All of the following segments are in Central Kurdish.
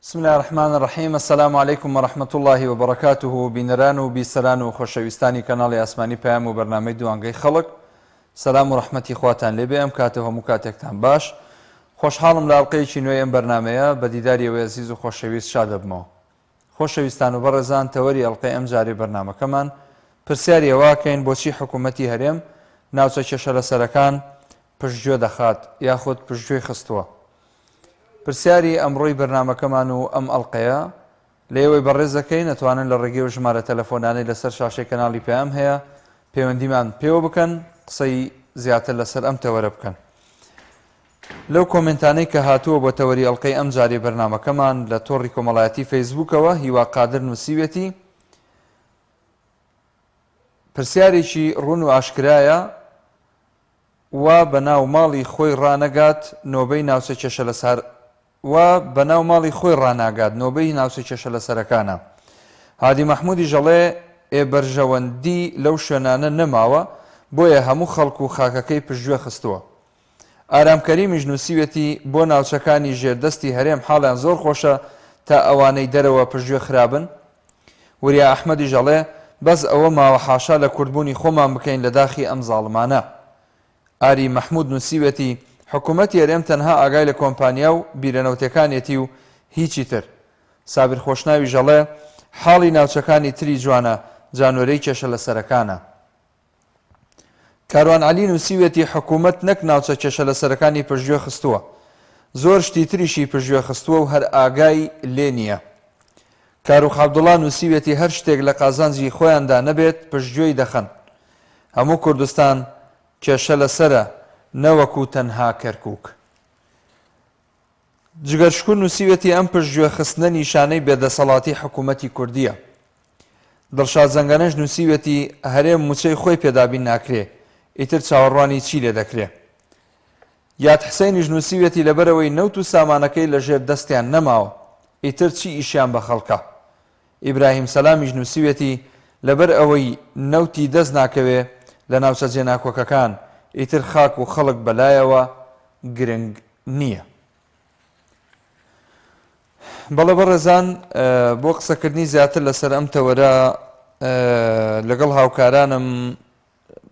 بسم الله الرحمن الرحيم. السلام عليكم ورحمة الله وبركاته. بینەران و بیسەران و خۆشەویستانی کەناڵی ئاسمانی پەیام و بەرنامەی دوانگەی خەڵک، سەلام و ڕەحمەتی خواتان لێبێ. ئەم کاتە هەموو کاتێکتان باش. خۆشحاڵم لە ئەڵقەیەکی نوێی ئەم بەرنامەیە بە دیداری ئێوە عزیز و خۆشەویست شاد دەبمەوە. خۆشەویستان و بەڕێزان، تەوەری ئەڵقەی ئەم جارێ بەرنامەکەمان پرسیاری ئەوەکەین بۆچی حکوومەتی هەرێم ناوچە کێشە لەسەرەکان پشتگوێ دەخات یاخود پشتگوێی خستووە. پرسیاری ئەمڕۆی بەرنامەکەمان و ئەم ئەڵقەیە لێوەی بەڕێز دەکەین. نەتوانن لە ڕێگەی و ژمارە تەلەفۆنانەی لەسەر شاشەی کەناڵی پەیام هەیە پەیوەندیمان پێوە بکەن، قسەی زیاتر لەسەر ئەم تەوەرە بکەن. لەو کۆمنتانەی کە هاتووە بۆ تەوەری ئەڵقەی ئەم جارێ بەرنامەکەمان لە تۆڕی کۆمەڵایەتی فەیسبووکەوە، هیوا قادر نووسیوێتی پرسیارێکی ڕوون و ئاشکرایە و بەناو ماڵی خۆی ڕانەگات نۆبەی ناوچە کێشە لەسەر و بەناو ماڵی خۆی ڕناگات نۆبەی ناوچە کێشە لەسەرەکانە. هادی مەحموودی ژەڵێ ئێبەرژەوەندی لەو شوێنانە نەماوە، بۆیە هەموو خەڵک و خاکەکەی پشتگوێ خستووە. ئارامکەریمیش نووسیوێتی بۆ ناوچەکانی ژێردەستی هەرێم حاڵیان زۆر خۆشە تا ئەوانەی دەرەوە پشتگوێ خرابن. وریا ئەحمەدی ژەڵێ بەس ئەوە ماوە حاشا لە کوردبوونی خۆمان بکەین لە داخی ئەم زاڵمانە. ئاری مەحموود نووسیوێتی حکوومەتی هەرێم تەنها ئاگای لە کۆمپانیا و بیرەنەوتەکانێتی و هیچی تر. سابر خۆشناوی ژەڵێ حاڵی ناوچەکانی تری جوانە، جانۆرەی کێشە لەسەرەکانە. کاروان عەلی نووسیوێتی حکوومەت نەک ناوچە کێشە لەسەرەکانی پشتگوێ خستووە، زۆر شتی تریشی پشتگوێ خستووە و هەر ئاگای لێ نییە. کاروخ عەبدوڵڵا نووسیوێتی هەر شتێک لە قازانجی خۆیاندا نەبێت پشتگوێی دەخەن. هەموو کوردستان کێشە لەسەرە، نەوەکو تەنها کەرکووک. جگەرشکوور نووسیوێتی ئەم پشتگوێ خستنە نیشانەی بێدەسەڵاتی حکوومەتی کوردیە. دڵشاد زەنگەنەش نووسیوێتی هەرێم موچەی خۆی پێدابین ناکرێ، ئیتر چاوەڕوانی چی لێ دەکرێ. یاد حسەینیش نووسیوێتی لەبەرەوەی نەوت و سامانەکەی لە ژێر دەستیان نەماوە، ئیتر چی ئیشیان بە خەڵکە. ئیبراهیم سەلامیش نووسیوێتی لەبەر ئەوەی نەوتی دەست ناکەوێ لە ناوچە جێناکۆکەکان، ئیتر خاک و خەڵک بەلایەوە گرنگ نییە. بەڵێ بەڕێزان، بۆ قسەکردنی زیاتر لەسەر ئەم تەوەرە لەگەڵ هاوکارانم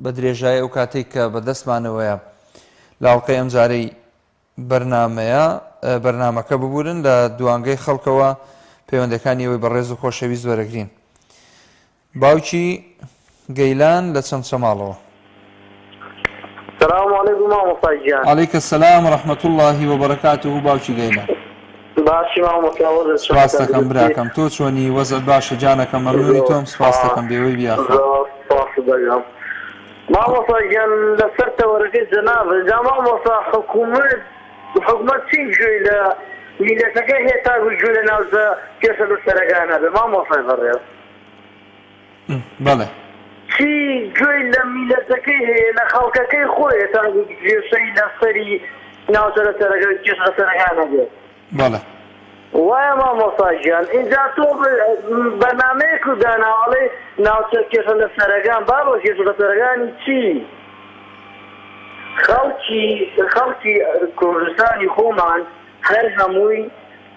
بە درێژایی ئەو کاتێک کە بەدەستمانەوەیە لە ئەڵقەی ئەم جارەی بەرنامەکە ببورن لە دوانگەی خەڵکەوە پەیوەندەکانی ئەوەی بەڕێز و خۆشەویست وەرەگرین. باوکی گەیلان لە چەمچەماڵەوە. السلام عليكم مامۆستاگیان. عەلەیکە سەلام و ڕەحمەتوڵڵاهی وبەرەکاتوهو. باوکی گەیلان، باشی مامۆستا، سپاس دەکەم براکەم. تۆ چۆنی؟ وەزت باشە جانەکەم؟ مەمنوونی تۆم. سپاس دەکەم بێوەی بیاخە. مامۆستاگیان لەسەر تەوەرەکەی جەناب جا مامۆستا حکوومەت چی گوێی لە میلەتەکەی هەیە تا گوێ لە ناوچە کێشە لەسەرەکانە بێ مامۆستای بەڕێز؟ بەڵێ چی گوێی لە میلەتەکەی هەیە لە خەڵکەکەی خۆیە تا گوێشەی لەسەری ناوچە لەسەرەکەی کێشە لەسەرەکانە بێت؟ بەڵێ وایە مامۆستاگیان، اینجا تۆ بەرنامەیەک و داناوەڵێ ناوچە کێشە لەسەرەکان بابە کێشە لەسەرەکانی چی؟ خەڵکی کوردستانی خۆمان هەر هەمووی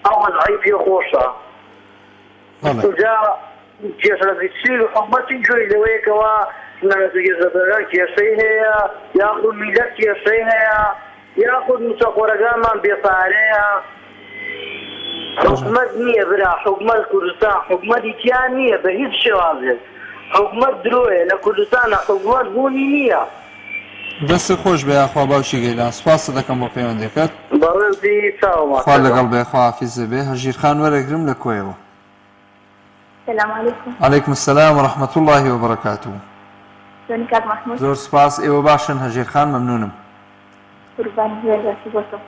ئەو وەزعی پێ خۆشە. اینجا کێشە لەسەرچی حکوومەتی گوێی لەوەیەکەوە ناوچە کێشە لەسەرەکان کێشەی هەیە، یاخود میلەت کێشەی هەیە، یاخود موچەخۆرەکانمان بێپارەیە. حکوومەت نییە برا، حکوومەت کوردستان حکوومەتی تیان نییە بە هیچ شێوازێک. حکوومەت درۆیە لە کوردستانە، حکوومەت بوونی نییە. دەست خۆش بێ یاخوا باوکی گەیلان. سپاس دەکەم بۆ پەیوەندەکەت. بەڕێزی چاوەمە خوا لەگەڵ بێ، خوا حافیزە بێ. هەژیرخان وەرەگرم لە کۆیەوە. السلام عليكم. عەلەیکم السەلام و ڕەحمەتوڵڵاهی وبەرەکاتوهو. شلونك كاك محمود؟ زۆر سپاس، ئێوە باشن؟ هەژیرخان مەمنونم. قربان هێراشی بۆتۆ.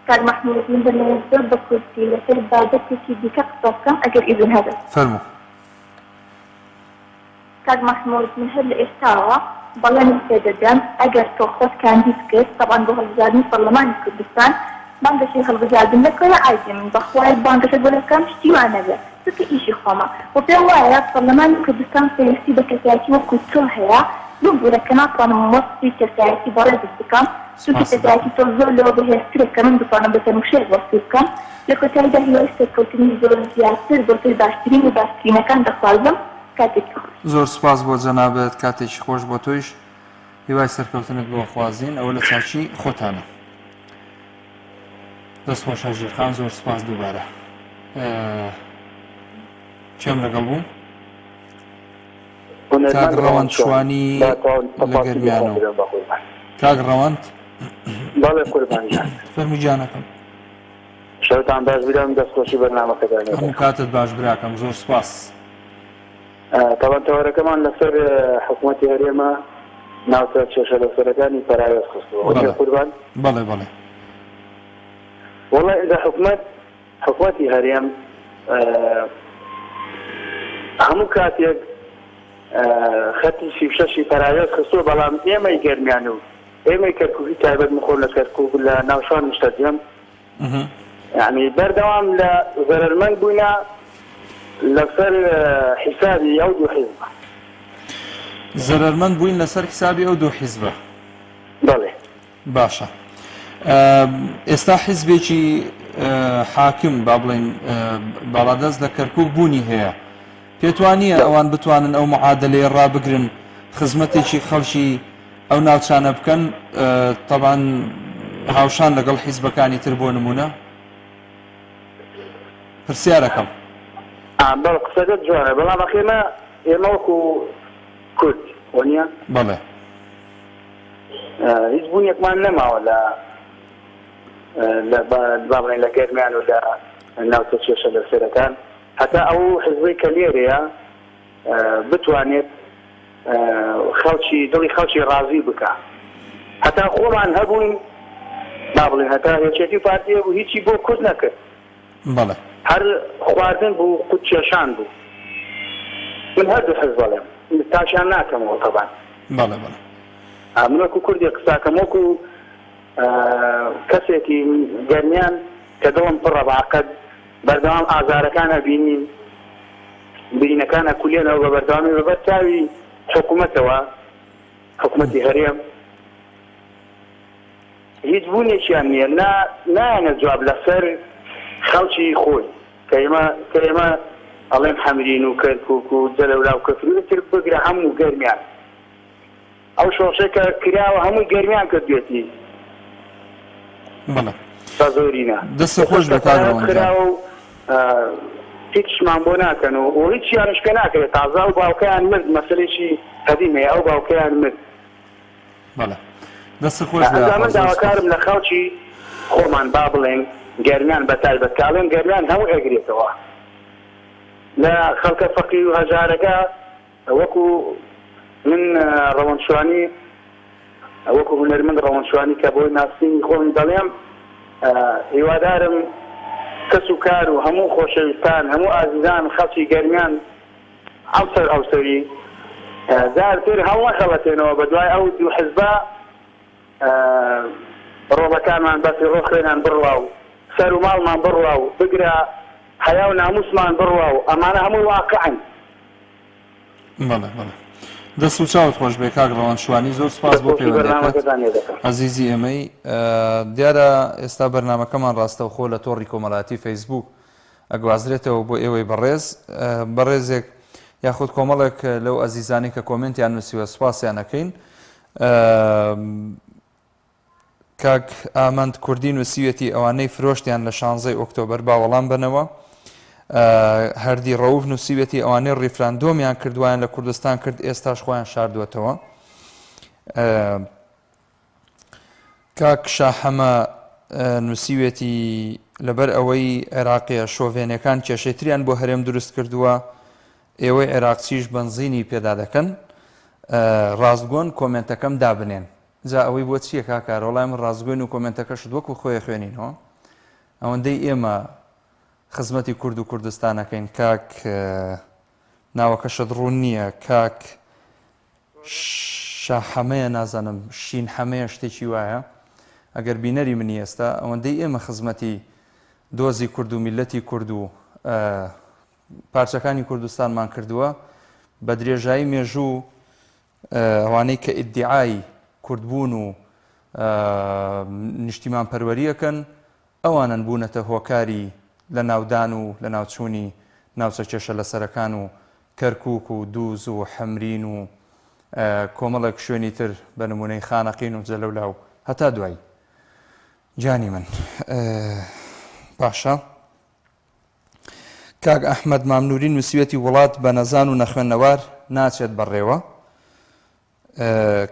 كاك محمود من دەمەوێت زۆر بە کورسی لەسەر بابەتێکی دیکە قسە بکەم ئەگەر ئیزن هەبێت. فەرموو. كاك محمود من هەر لە ئێستاوە بەڵێنی پێ دەدەم ئەگەر تۆ خۆت کاندید کرد طبعا بۆ هەڵبژاردنی پەرلەمانی کوردستان بانگەشەی هەڵبژاردن نەکەوە ئایدی من بەخوای بانگەشە بۆ لەکەم شتیوان نەبێت چونکە ئیشی خۆمە و پێم وایە پەرلەمانی کوردستان پێویستی بە کەسایەتی وەکو تۆ هەیە ببوورە کە ناتوانم وەستی کەسایەتی بەڕێز بکەم چونکە تێدایکی تۆ زۆر لەوە بەهێزترە کە من بتوانم بەسەر شێر وەسی بکەم لە کۆتاییدا هیوای سەرکەوتنی زۆر زیاتر بۆ تۆی باشترین و باشترینەکان دەخوازم کاتێکی خۆش. زۆر سپاس بۆ جەنابەت، کاتێکی خۆش بۆ تۆیش، هیوای سەرکەوتنت بۆ خوازین، ئەوە لە چاچی خۆتانە. دەست خۆشە ژیرخان، زۆر سپاس دووبارە. چێم لەگەڵ بوو؟ کاک ڕەوەند شوانی لە گەرمیانەوە. کاک ڕەوەند بەڵێ قوربانیان فەرمووی جانەکەم. شەوتان باش بیرم دەستخۆشی بەرنامەکەدان. هەموو کاتت باش براکەم، زۆر سپاس. تاوان تەوەرەکەمان لەسەر حکوومەتی هەرێمە ناوچە چێشە لەسەرەکانی پەرایۆز خستووە قوربان. بەڵێ بەڵێ. وەڵای ئینجا حکوومەتی هەرێم هەموو کاتێک خەتی شیشەشی پەرایۆز خستووە، بەڵام ئێمەی گەرمیان و ئێمەی کەرکووکی تایبەت مخۆ لە کەرکووک لە ناوشان نیشتەجێم یعنی بەردەوام لە زەرمەند بووینە لەسەر حیسابی ئەو دوو حیزبە. زەرمەند بووین لەسەر حیسابی ئەو دوو حیزبە. بەڵێ باشە. ئێستا حیزبێکی حاکم با بڵێن باڵادەست لە کەرکووک بوونی هەیە، پێت وانییە ئەوان بتوانن ئەو معادلەیە ڕابگرن، خزمەتێکی خەڵکی ئەو ناوچانە بکەن، تەبان هاوشان لەگەڵ حیزبەکانی تر بۆ نمونە؟ پرسیارەکەم. بەڵ قسەکەت جوانە، بەڵام ئێمە وەکو کورد وەنیە؟ بەڵێ. هیچ بوونیەکمان نەماوە با بڵێن لە گەرمیان و لە ناوچە چێشە لەسەرەکان، هەتا ئەو حزبەی کە لێرەیە بتوانێت دڵی خەڵکی ڕازی بکە. هەتا خۆمان هەبووین با بڵێن هەتا هێچێتی پارتیە بوو هیچی بۆ کورد نەکرد. بەڵێ. هەر خواردن بوو، قوت کێشان بوو. من هەردوو حزب بەڵێم تاشیان ناکەمەوە تەبان. بەڵێ بەڵێ. من وەکو کوردی قساکەم وەکو کەسێکی گەرمیان کە دڵم پڕە بەعقەد بەردەوام ئازارەکانە بینین، برینەکانە کولێنەوە بە بەردەوامی بەبەر چاوی حکوومەتەوە، حکوومەتی هەرێم هیچ بوونێکیان نییە، نایەنە جواب لەسەر خەڵکی خۆی کە ئێمە ئەڵێن حەمرین و کەرکووک و جەلەولا و کەفرتر بگرە هەموو گەرمیان، ئەو شۆشەی کە کراوە هەمووی گەرمیان کردوێتی. بەڵێ. تا زۆرینە دەستە خۆش بەکارەوە هیچمان بۆ ناکەن و هیچیانش پێ ناکرێت، تازا و باوکەیان مرد، مەسەلێکی قەدیمەیە، ئەو باوکەیان مرد. بەڵێ. دەستە خۆش من داواکارم لە خەڵکی خۆمان با بڵێن گەرمیان بەتایبەت کاڵێن گەرمیان هەموو ئەگرێتەوە لە خەڵکە فەقیر و هەژارەکە. وەکو من ڕەوەندشوانی وەکو هونەرمەند ڕەوەندشوانی کە بۆی ناسینی خۆم دەڵێم هیوادارم کەس و کار و هەموو خۆشەویستان هەموو ئازیزان خەڵکی گەرمیان ئەوسەری زارتر هەموو خەڵەتێنەوە بە دوای ئەو دوو حیزبە ڕۆڵەکانمان بەسی ڕۆخێنان بڕوا و سەر و ماڵمان بڕوا و بگرە حیا و ناموسمان بڕوا و ئەمانە هەمووی واقعن. بەڵێ بەڵێ. دەست و چاوت خۆش بێ کاک ڕەوەندشوانی، زۆر سپاس بۆ پەیوەندیەکەت عەزیزی ئێمەی. دیارە ئێستا بەرنامەکەمان ڕاستەوخۆ لە تۆڕی کۆمەڵایەتی فەیسبوک ئەگوازرێتەوە بۆ ئێوەی بەڕێزێک یاخود کۆمەڵێک لەو ئەزیزانی کە کۆمنتیان نووسیوە سپاسیان ئەەکەین. کاک ئامەند کوردی نووسیوێتی ئەوانەی فرۆشتیان لە 16 ئۆکتۆبەر با وەڵام بنەوە. هەردی ڕەوف نووسیوێتی ئەوانەی ڕیفراندۆمیان کردوایان لە کوردستان کرد، ئێستاش خۆیان شاردووەتەوە. کاک شاحەمە نووسیوێتی لەبەر ئەوەی عێراقیە شۆڤێنەکان کێشەیتریان بۆ هەرێم دروست کردووە، ئێوەی عێراقچیش بەنزینی پێدا دەکەن، ڕاستگۆن کۆمنتەکەم دابنێن. جا ئەوەی بۆ چییە کاکار؟ وەڵای من ڕاستگۆین و کۆمنتەکەشت وەکو خۆی خوێنینەوە، ئەوەندەی ئێمە خزمەتی کورد و کوردستانەکەین. کاک ناوەکەشت ڕوون نییە، کاک شاحەمەیە، نازانم شین حەمەیە شتێکی وایە، ئەگەر بینەری منی ئێستا ئەوەندەی ئێمە خزمەتی دۆزی کورد و میلەتی کورد و پارچەکانی کوردستانمان کردووە بە درێژایی مێژوو ئەوانەی کە ئیدعای کوردبوون و نیشتیمان پەروەریەکەن ئەوانن بوونەتە هۆکاری لە ناودان و لە ناوچوونی ناوچە کێشە لە سەرەکان و کەرکووک و دووز و حەمرین و کۆمەڵێک شوێنی تر بە نمونەی خانەقین و جەلەولا و هەتا دوایی. جانی من باشە کاک ئەحمەد مامنووری نووسیوەتی وڵات بە نەزان و نەخوێندنەوار ناچێت بەڕێوە.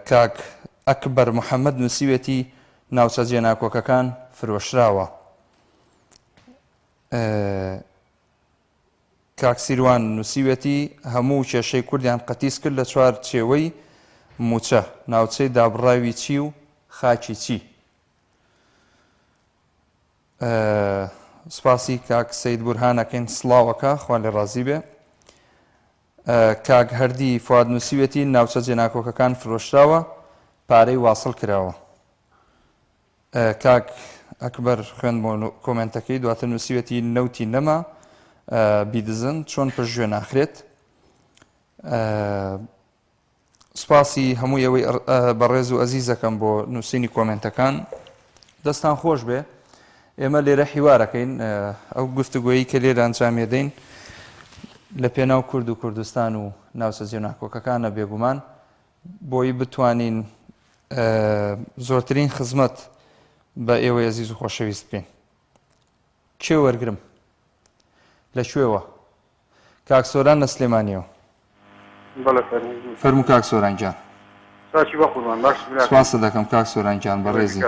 کاک ئەکبەر محەممەد نووسیوەتی ناوچە جێناکۆکەکان فرۆشراوە. کاک سیروان نووسیوەتی هەموو کێشەی کوردیان قەتیس کرد لە چوار چێوەی موچە ناوچەی دابڕاوی چی و خاکی چی. سپاسی کاک سەید بورهانەکەین سڵاوەکە خوا لێ ڕازی بێ. کاک هەردی فواد نووسیوەتی ناوچە جێناکۆکەکان فرۆشراوە پارەی واصل کراوە. کاک ئەکبەر خوێن بۆ کۆمنتەکەی دواتر نووسیوەتی نەوتی نەما بیدزن چۆن پشتگوێ ناخرێت. سپاسی هەمووی ئەوەی بەڕێز و ئەزیزەکەم بۆ نووسینی کۆمنتەکان. دەستان خۆش بێ. ئێمە لێرە حیوارەکەین ئەو گفتوگۆیی کە لێرە ئەنجامێدەین لە پێناو کورد و کوردستان و ناوچە جێناکۆکەکانە بێگومان بۆی بتوانین زۆرترین خزمەت بە ئێوەی ئەزیز و خۆشەویست بین. کێ وەرگرم لەکوێوە؟ کاک سۆران لە سلێمانیەوە. فەرموو کاک سۆران گیان. سپاس دەکەم کاک سۆران گیان بەڕێزی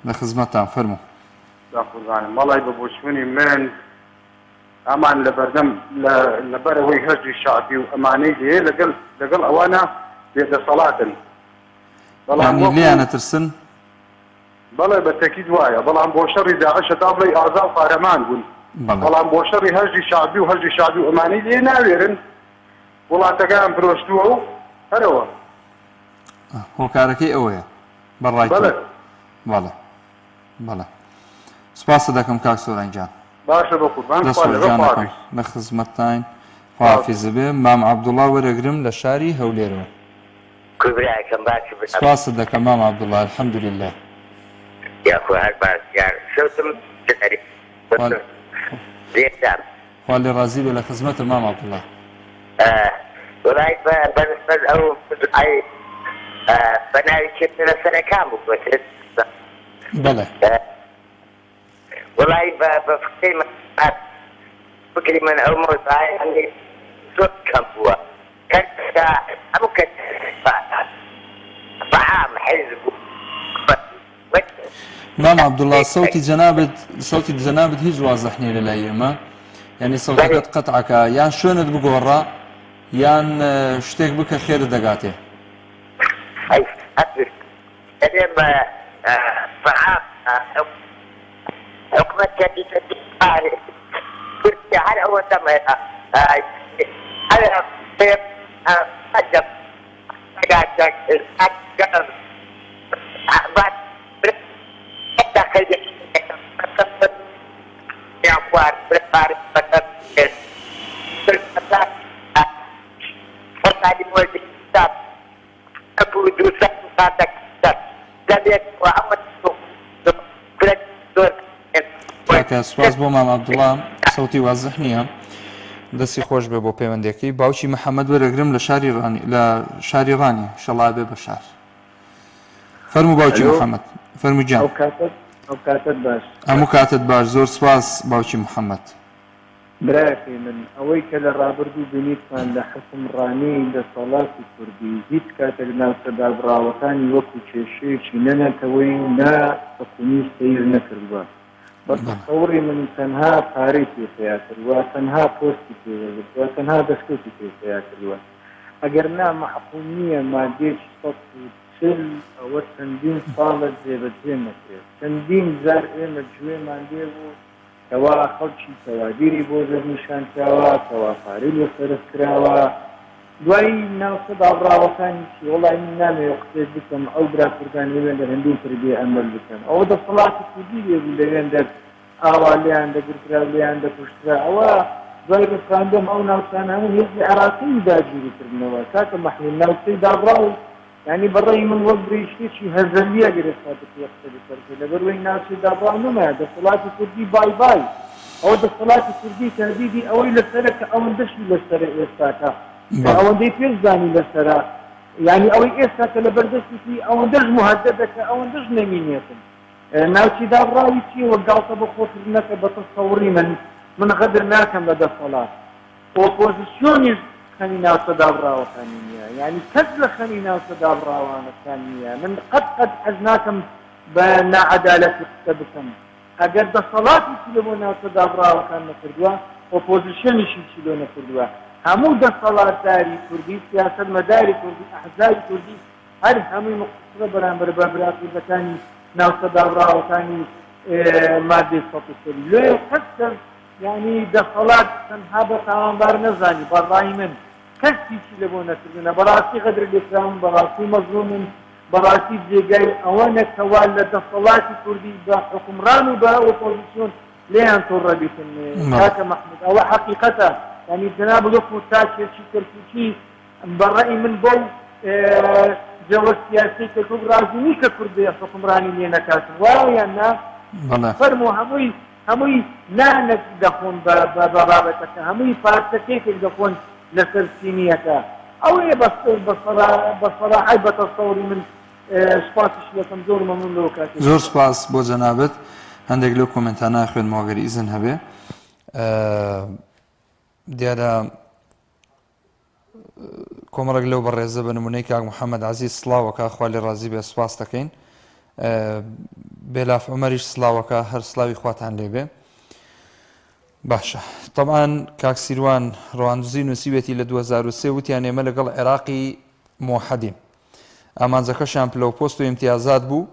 لە خزمەتتان فەرموو. مەڵای بە بۆچوونی من ئەمان لە بەردەم لەبەرەوەی هەرجی شعبی و ئەمانەی دێ لەگەڵ ئەوانە بێدەسەڵاتن لیانە ترسن. بەڵێ بە تەکید وایە بەڵام بۆ شەڕی داعشە تا بڵێ ئازا قارەمان بوون بەڵام بۆ شەڕی هەرجی شعبی و هەرجی شعبی و ئەمانەی دێ ناوێرن وڵاتەکان فرۆشتووە و هەرەوە هۆکارەکەی ئەوەیە بەڕای بەڵێ بەڵێ سپاس دەکەم کاک سۆران گیان. باشە بە قوربان لە خزمەتتان حافیزە بێ. مام عەبدوڵڵا وەرەگرم لە شاری هەولێرەوە. سپاس دەکەم مام عەبدوڵڵا الحەمدولله. خوا لێ ڕازی بێ لە خزمەتت مام عەبدوڵڵا. وڵای بەنسبەت ئەو بەناوی کردنە سەرەکان بگوترێت. بەڵێ وڵای بە فکری من ئەو مۆزای هەندێک زۆر کەم بووە کەسا ئەم کەس بەعام حیزب مام عەبدوڵڵا سەوتی جەنابەت هیچ وازەح نییە لەلای ئێمە یعنی سەوتەکەت قەتعەکە یان شوێنت بگۆڕە یان شتێک بکە خێرت دەگاتێ. بەعام حكومة جديدة كرسي على أول سماء على أجب بعد داخل يا أخوان بالفارس فرصادي مولد الكتاب أبو دوسة صادق لبيت وأمد سپاس بۆ مام عەبدوڵڵا سەوتی وازەح نییە دەستی خۆش بێ بۆ پەیوەندیەکەی. باوکی محەممەد وەرەگرم لە شاری ڕانی شەڵا بێ بە شار. فەرموو باوکی محەممەد فەرموو گیان. هەموو کاتت باش زۆر سپاس باوکی محەممەد. براکەی من ئەوەی کە لە ڕابردوو بینیتمان لە حکومڕانی دەسەڵاتی کوردی هیچ کاتێک ناوچە دابڕاوەکانی وەکو کێشەیەکی نەنەتەوەی نا حکومی سەیر نەکردووە. بەتەوڕی من تەنها پارەی پێیا کردووە تەنها پۆستی پێوەگرتووە تەنها دەستکەوتی پێیا کردووە. ئەگەر نا مەحکومیە مادێکی 140 ئەوە چەندین ساڵە جێبەجێ نەکرێت. چەندین جار ئێمە گوێمان لێ بوو کەوا خەڵکی تەوادیری بۆ دەرنیشانکراوە کەوا پارەی لێ سەرف کراوە. دوایی ناوچە دابڕاوەکانی چی وەڵای من نامەوێت قسێت بکەم ئەو برا کوردان لەوێن دەر هەندوو کردێ ئەمەل بکەن ئەوە دەسەڵاتی کوردی لێبوو لەوێن دەر ئاوا لێیان دەگرترا لێیان دەکوشترا ئەوە دوای ڕفراندۆم ئەو ناوچانە هەموو هێزی عێراقی داگیریکردنەوە کاتە مەحموود ناوچەی دابڕاو يعني بەڕێی من وەک بریشتێکی هەرزەلیە گرفتا بکێ سەرکە لەبەروەی ناوچەی دابڕانەمە دەسەڵاتی کوردی بای بای ئەوە دەسەڵاتی کوردی تهدیدی ئەوەی لەسەرە کە ئەوەندەشی لەسەرە ئێستاکە ئەوەندەی پێشزانی لەسەرە يعني ئەوەی ئێستا کە لە بەردەستی ئەوەندەش مهددە کە ئەوەندەش نەمینێتن ناوچی دابڕاوی چی وەگاڵتە بە خۆکردنەکە بە تەسەوڕی من غەدر ناکەم بە دەسەڵات ئۆپۆزیسیۆنیش خەنی ناوچە دابڕاوەکانی نییە یعنی کەس لە خەنی ناوچە دابڕاوانەکان نییە من قەت حەز ناکەم بە ناعەدالەتی قسە بکەم ئەگەر دەسەڵاتی چی لە بۆ ناوچە دابڕاوەکان نەکردووە ئۆپۆزیسیۆنیشی چی لۆ نەکردووە هەموو دەسەڵاتداری کوردی سیاسەتمەداری کوردی ئەحزابی کوردی هەر هەمووی مقصرە بەرامبەر بە براکوردەکانی ناوچە دابڕاوەکانی مادەی ١٣ لێ قەت يعني دەسەڵات تەنها بە تاوانبار نەزانی بەڕای من کەسێکی لە بۆ نەکردنە بەڕاستی غەدر لێکراون بەڕاستی مەزلومن بەڕاستی جێگای ئەوە نەکەوا لە دەسەڵاتی کوردی بە حکومڕان و بە ئۆپۆزیسیۆن لێیان تۆڕە بیتن کاکە مەحموود ئەوە حەقیقەتە يعني جناب وەکو تاکێکی کەرکووکی بەڕای من بۆ جەوە سیاسی کەرکووک ڕازی کە کوردی حکومڕانی لێ نەکاتن وایە یان نا فەرموو هەمووی نانێک دەخۆن بە بابەتەکە هەمووی پارچەکێکێک دەخۆن لەسەر سینیەکە ئەوەیە بەسەراحەت بە تەسەوری من سپاسش یەکەم زۆر مەمنون لەوە کاتێک زۆر سپاس بۆ جەنابەت هەندێک لەو کۆمنتانە خوێنمەوە ئەگەر ئیزن هەبێ دیارە کۆمەڵێک لەو بەڕێزە بە نمونەی کاک محەممەد عەزیز سڵاوەکە خوا لێ ڕازی بێ سپاس دەکەین بێلاف عومەریش سڵاوەکە هەر سڵاوی خواتان لێبێ باشە طبعاً کاک سیروان ڕەواندوزی نووسیوێتی لە 2003 وتیان ئێمە لەگەڵ عێراقی موحەدین ئامانجەکەشیان پلە و پۆست و ئیمتیازات بوو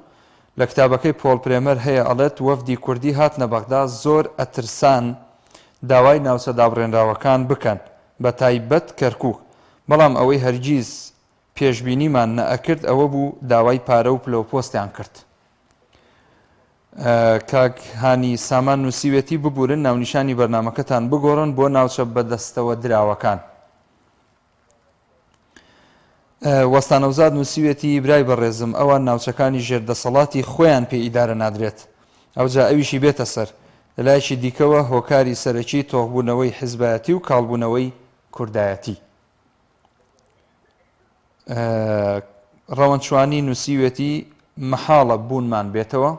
لە کتابەکەی پۆڵ پرێمەر هەیە ئەڵێت وەفدی کوردی هاتنە بەغدا زۆر ئەترسان داوای ناوچە دابڕێنراوەکان بکەن بە تایبەت کەرکووک بەڵام ئەوەی هەرگیز پێشبینیمان نەئەکرد ئەوە بوو داوای پارە و پلە و پۆستیان کرد کاک هانی سامان نووسیوێتی ببورن ناونیشانی بەرنامەکەتان بگۆڕن بۆ ناوچە بەدەستەوە دراوەکان وەستانەوزاد نووسیوێتی برای بەڕێزم ئەوان ناوچەکانی ژێردەسەڵاتی خۆیان پێ ئیدارە نادرێت ئەوجا ئەویشی بێتە سەر لەلایەکی دیکەوە هۆکاری سەرەکی تۆغبوونەوەی حیزبایەتی و کاڵبوونەوەی کوردایەتی ڕەوەندچوانی نووسیوێتی مەحاڵە بوونمان بێتەوە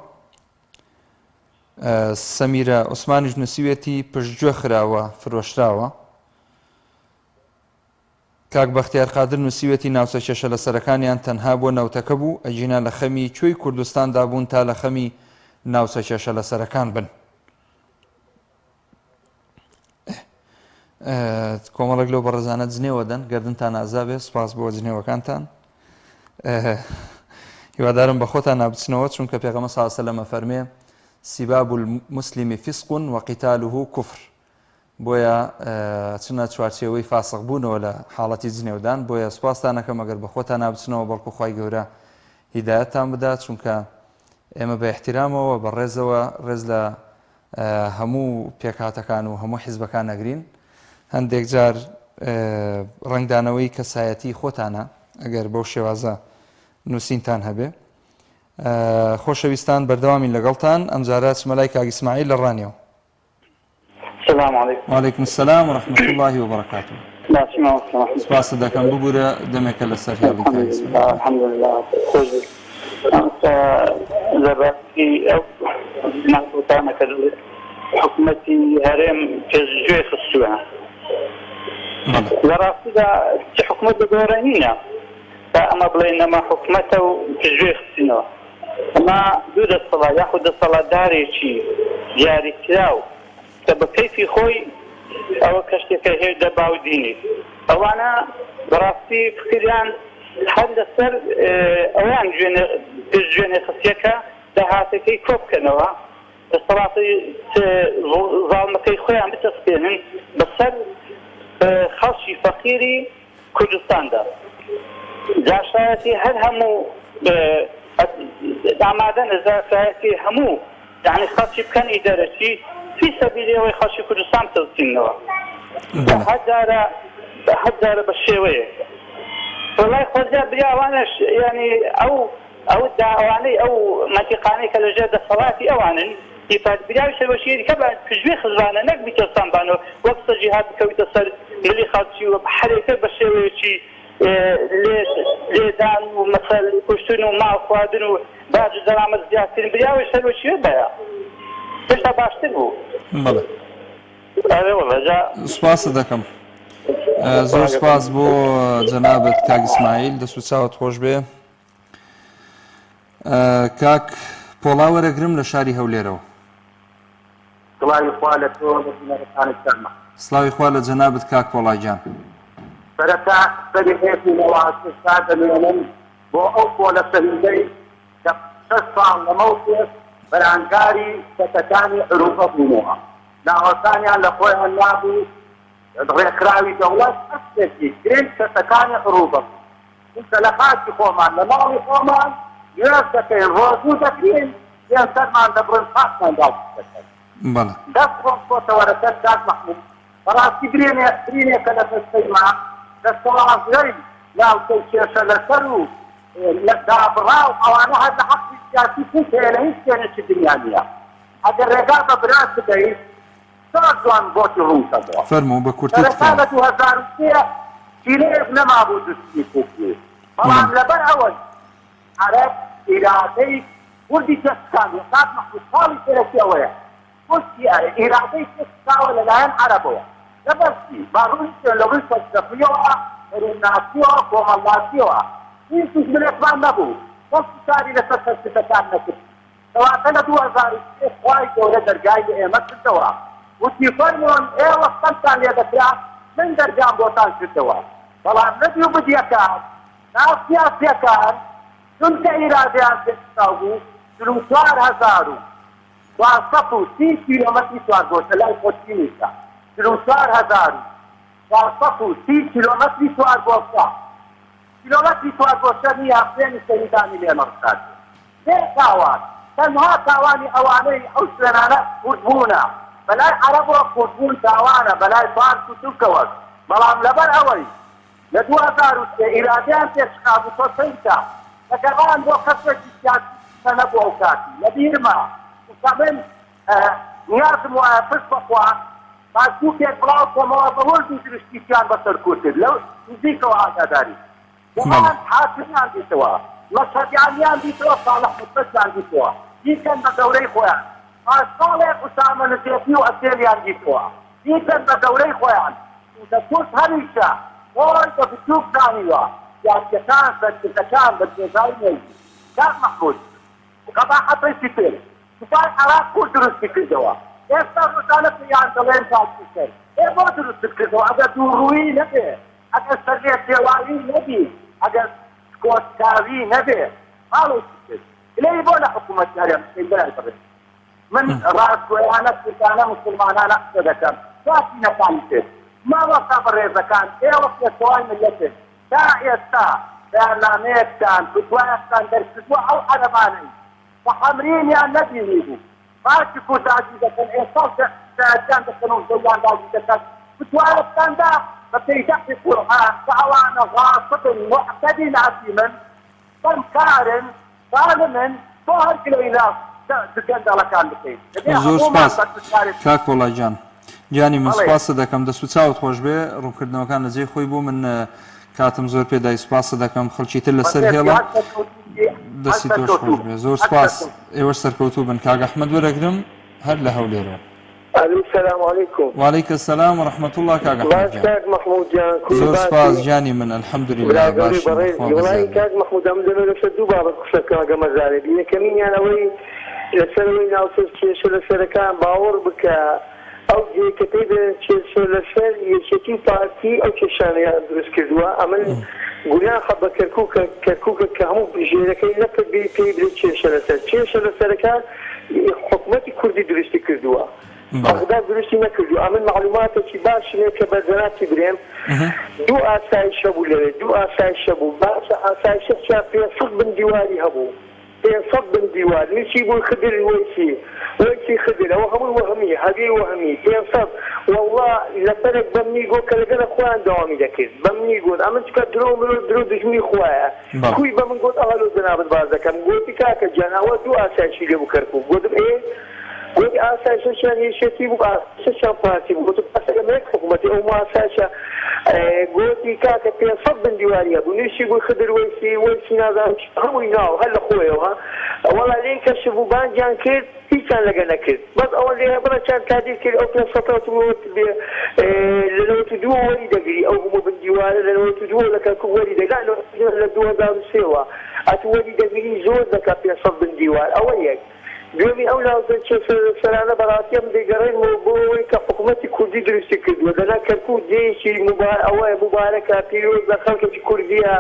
سەمیرە عوسمانیش نووسیوێتی پشتگوێ خراوە فرۆشراوە کاک بەختیار قادر نووسیوێتی ناوچە کێشە لە سەرەکانیان تەنها بۆ نەوتەکە بوو ئەجینا لە خەمی کوێی کوردستاندا بوون تا لە خەمی ناوچە کێشە لە سەرەکان بن کۆمەڵێک لەو بەڕێزانە جنێوە دەن گەردنتان ئازابێ سپاس بۆ جنێوەکانتان هیوادارم بە خۆتان نابچنەوە چونکە پێغەمبەر صلی الله علیه و سلم فەرمێ سیباب المسلم فسق وقتاله كفر بۆیە چنە چوارچێوەی فاسق بوونەوە لە حاڵەتی جنێودان بۆیە سوپاسدانەکەم ئەگەر بە خۆتان نابچنەوە بەڵکو خوای گەورە هیدایەتتان بدات چونکە ئێمە بە احترامەوە بە ڕێزەوە ڕێز لە هەموو پێکهاتەکان و هەموو حیزبەکان نەگرین هەندێک جار ڕنگدانەوەی کەسایەتی خۆتانە ئەگەر بەو شێوازە نووسینتان هەبێ خۆشەویستان بەردەوامی لەگەڵتان ئەم جارە چمەلای کاک ئیسماعیل لە ڕانیەوە السلام عليكم. وعليكم السلام ورحمة الله وبركاته. سپاس دەکەم ببوورە دەمێکە لەسەر هێڵی کاک ئیسماعیل. الحمد لله خۆش لەبارەتی ئەو مەسئولانەکە حکوومەتی هەرێم پێشگوێ خستووە لە ڕاستیدا چ حکوومەت بەگۆڕە نییە تا ئەمە بڵێن ئەمە حکوومەتە و پێشگوێ خستینەوە ئەمە دوو دەسەڵات یاخود دەسەڵاتدارێکی دیاریکراو کە بە کەیفی خۆی ئەوە کەشتێکە هێر دەباودینی ئەوانە بەڕاستی فکریان هەر لەسەر ئەویان پێشگوێنێ خستیەکە داهاتەکەی کۆ بکەنەوە دەسەڵاتی زاڵمەکەی خۆیان بتەسپێنن بەسەر خەڵکی فەقیری کوردستاندا جاشایەتی هەر هەموو ئامادە نەزارایەتی هەموو یعنی خەڵکی بکەنی دەرەچی في سبيل ئەوەی خەڵکی کوردستان بتەوتینەوە هەر جارە بە شێوەیە والله خۆجا بریاوانش ینی ئەو داوانەی ئەو منتیقانەی کە لەژێر دەسەڵاتی ئەوانن ئیفاد بریاوی سەربەشێری کە پشتگوێ خزمانە نەک بیتەستانبانەوە وەک سەرجیهات بکەویتە سەر ملی خەڵکی و هەرێکە بە شێوەیەکی لێدان و مەسەل کوشتن و ماڵ خواردن و باج و دەرامەت زیادکردن بریاوی سەربەشێ بەیە پێشتا باشتر بوو. بەڵێ ئەوێ وەڵا جا سوپاس دەکەم. زۆر سپاس بۆ جەنابەت کاک ئیسماعیل دەست و چاوت خۆش بێ. کاک پۆڵا وەرەگرم لە شاری هەولێرەوە. سڵاوی خوا لە جەنابەت کاک پۆڵای جان. سەرەتا سەرێکی نەواستا دەمێنم بۆ ئەو پۆلە سەریدەی کە 6 ساڵ لەمەوتێ بەرانکاری سەتەکانی عروبە بوونەوە ناوەسانیان لە خۆیان نابوو ڕێکراوی دەوڵەت ئەستێکی گرنگ سەتەکانی عروبە بوو کە لە خاکی خۆمان لە ماڵی خۆمان گوێز دەکەین ڕۆژوو دەکرین پێم سەرمان دەبڕن پاسمان داوتەکەن بەڵێ دەست خۆم خۆتەوەرەکەت کاک مەحموود بەڕاستی برینێکە لە فەستەیما دەستەڵازەی لاوتەی کێشە لەسەر و لە دابڕا و ئەوانە هەر لە حەقی سیاسی پووتەیە لە هیچ شوێنێکی دنیا نییە ئەگەر ڕێگا بە براس بدەیت زۆر جوان بۆتی ڕووکەدەوە فەرموو بە کورتی سەرەتا لە 2003 چیلەیەک نەمابوو دەستی کوردی بەڵام لەبەر ئەوەی عەرەب ئیرادەی کوردی دەستکان کاک مەحموود ساڵی پێرەکی ئەوەیە کوردی ئیرادەی دەستکاوە لەلایەن عەرەبەوە لەبەرچی باڕووی لەڕووی فەلسەفیەوە ڕووناسیەوە کۆمەڵاتیەوە هیچ منێکمان نەبوو وەستی کاری لەسەر فەلسفەکان نەکرد کەواتە لە 2003 خوای گەورە دەرگای لە ئێمە کردەوە وتی فەرموون ئێوە خەمتان لێ دەکرا من دەرگام بۆتان کردەوە بەڵام نەبی و بدیەکان ناو سیاسیەکان چونکە ئیرادەیان پێشتاو بوو 4,430 کیلۆمەتری سوارگۆشە لای خۆچینیشە 4,430 کیلۆمەتری سوارگۆشە کیلۆمەتری سوارگۆشە نیە پێنی سەریدانی لێمەڕسات بێ تاوان تەنها تاوانی ئەوانەی ئەو شوێنانە کوردبوونە بەلای عەرەبەوە کوردبوون تاوانە بەلای فارس و تورکەوە بەڵام لەبەر ئەوەی لە 2003 ئیرادەیان پێشقابوو تۆ سەیتا لەگەڵان بۆ کەسێکی سیاسی نەبوو ئەو کاتی لە بیرما من نیازم وایە پشت بەخوا پاسبووکێک بڵاو کۆمەوە بەهۆڵی درشتیان بەسەر کورترد لەو نزیکەوە ئاگاداری ومان حاکمیان دیتەوە مەشهەدیانیان دیتەوە ساڵح مستەشیان دیتەوە دیکەن بە دەورەی خۆیان پاساڵێک ئوسامە نزێتی و ئەسێلیان دیتەوە دیکەن بە دەورەی خۆیان کە کورد هەمیشە خۆی بە بچووک دانیوە سیاسەکان سەرکردەکان بە جێگای نێژی کاک مەحموود قەباحەتێکی پێ سوپای عراق کورد درستی کردەوە ئێستا ڕۆژانە پێیان دەڵێن باسی کرد بۆ درست کردەوە ئەگەر دووڕووی نەبێ ئەگەر سەرێ پێوایی نەبی ئەگەر کۆچکاوی نەبێ ماڵێکی کرد لێی بۆ لە حکوومەتیاریان بەلای بڕێت من ڕاستگۆیانە کوردانە مسلمانانە قسە دەکەم واسی نەکانی کرد ماوەستا بەڕێزەکان ئێوە پێشەوای ملەتێک تا ئێستا بەیانامەیەکتان فتوایەکتان دەرکردووە ئەو عەرەبانەی وحمرينيان نبيني بو فاكي كنت عزيزة كان إيصال ساعدان تكنون زيان عزيزة كان فتوالة كان دا فتيجح القرآن تعوانا غاصب معتدل عزيما فانكار ظالما ظاهر كلا إله تكند على كان بكين زور سپاس کاک پۆڵای جان گیانی من سوپاس دەکەم دەست و چاوت خۆش بێ ڕوونکردنەوەکان لە جێی خۆی بوو من کاتم زۆر پێدای سوپاس دەکەم خەڵکی تر لەسەر هێڵە دەستی تۆش خۆش بێ زۆر سپاس ئێوەش سەرکەوتوو بن کاک ئەحمەد وەرەگرم هەر لە هەولێرەوە السلام عليكم. وعليكم السلام ورحمة الله كاك أحمد كاك محمود جان زور سپاس جاني من الحمد لله باش والله كاك محمود عم دلو لشدو بابا قصة كاك مزاري بينا كمين يعني اوي لسروي ناوسس كيشو لسركان باور بكا او جي كتيبه كيشو لسر يشتي بارتي او كيشاني درس كردوا امن قلنا خبا كركوكا كهمو بجيركي لك بي بي كيشو لسركان حكومتي كردي درستي كردوا بغداد درستی نکردو اما معلوماتێکی باش کە بە زەراتی برێم دوو ئاسایشە بوو لەوێ دوو ئاسایشە بوو باش ئاسایشە 500 بن دیواری هەبوو 500 بن دیوار نشی بوو خدر وەیسی گوتی خدرەوە هەموو وەهمی هەبی وەهمی 500 والله لەسەرێک بەمنی گۆ کە لەگەڵە خۆیان داوامی دەکرد بەمنی گوت ئەمە چکە درۆ مرۆ درۆ دژمی خۆیە کوی بە من گوت ئەهەلو جەنابەت باز دەکەم گوتی کاکە جەناوە دوو ئاسایشی لێ بوو کەرکوو گوتم گوتی ئاسایشەشیان هێشێتی بوو ئاسایشەشیان پارتی بوو گوتم ئەسەگەمێک حکوومەتی ئەو ئاسایشە گوتی کاکە 500 بندیواریە بوو نوێشی گوی خدر وەیسی نازانم هەمووی ناو هەر لە خۆیەوە وەڵا لێ کەش بوو بانگیان کرد هیچیان لەگە نەکرد بەس ئەوە لێ بڕە چند تادیر کرد ئەو 500 لە 92 وەری دەگری ئەو هەموو بندیوارە لە 92 لە کەرکوو وەری دەگات لە 2003ەوە ئەت وەری دەگری زۆر دەکات 500 بندیوار ئەوە یەک دوێمی ئەو لاوزە سەرانە بەڕاستیم دەیگەڕێنەوە بۆ ئەوەی کە حکوومەتی کوردی دروستی کردووە دەنا کەرکوو دێشی ئەوەیە مبارەکە پیرۆز لە خەڵکێکی کوردیە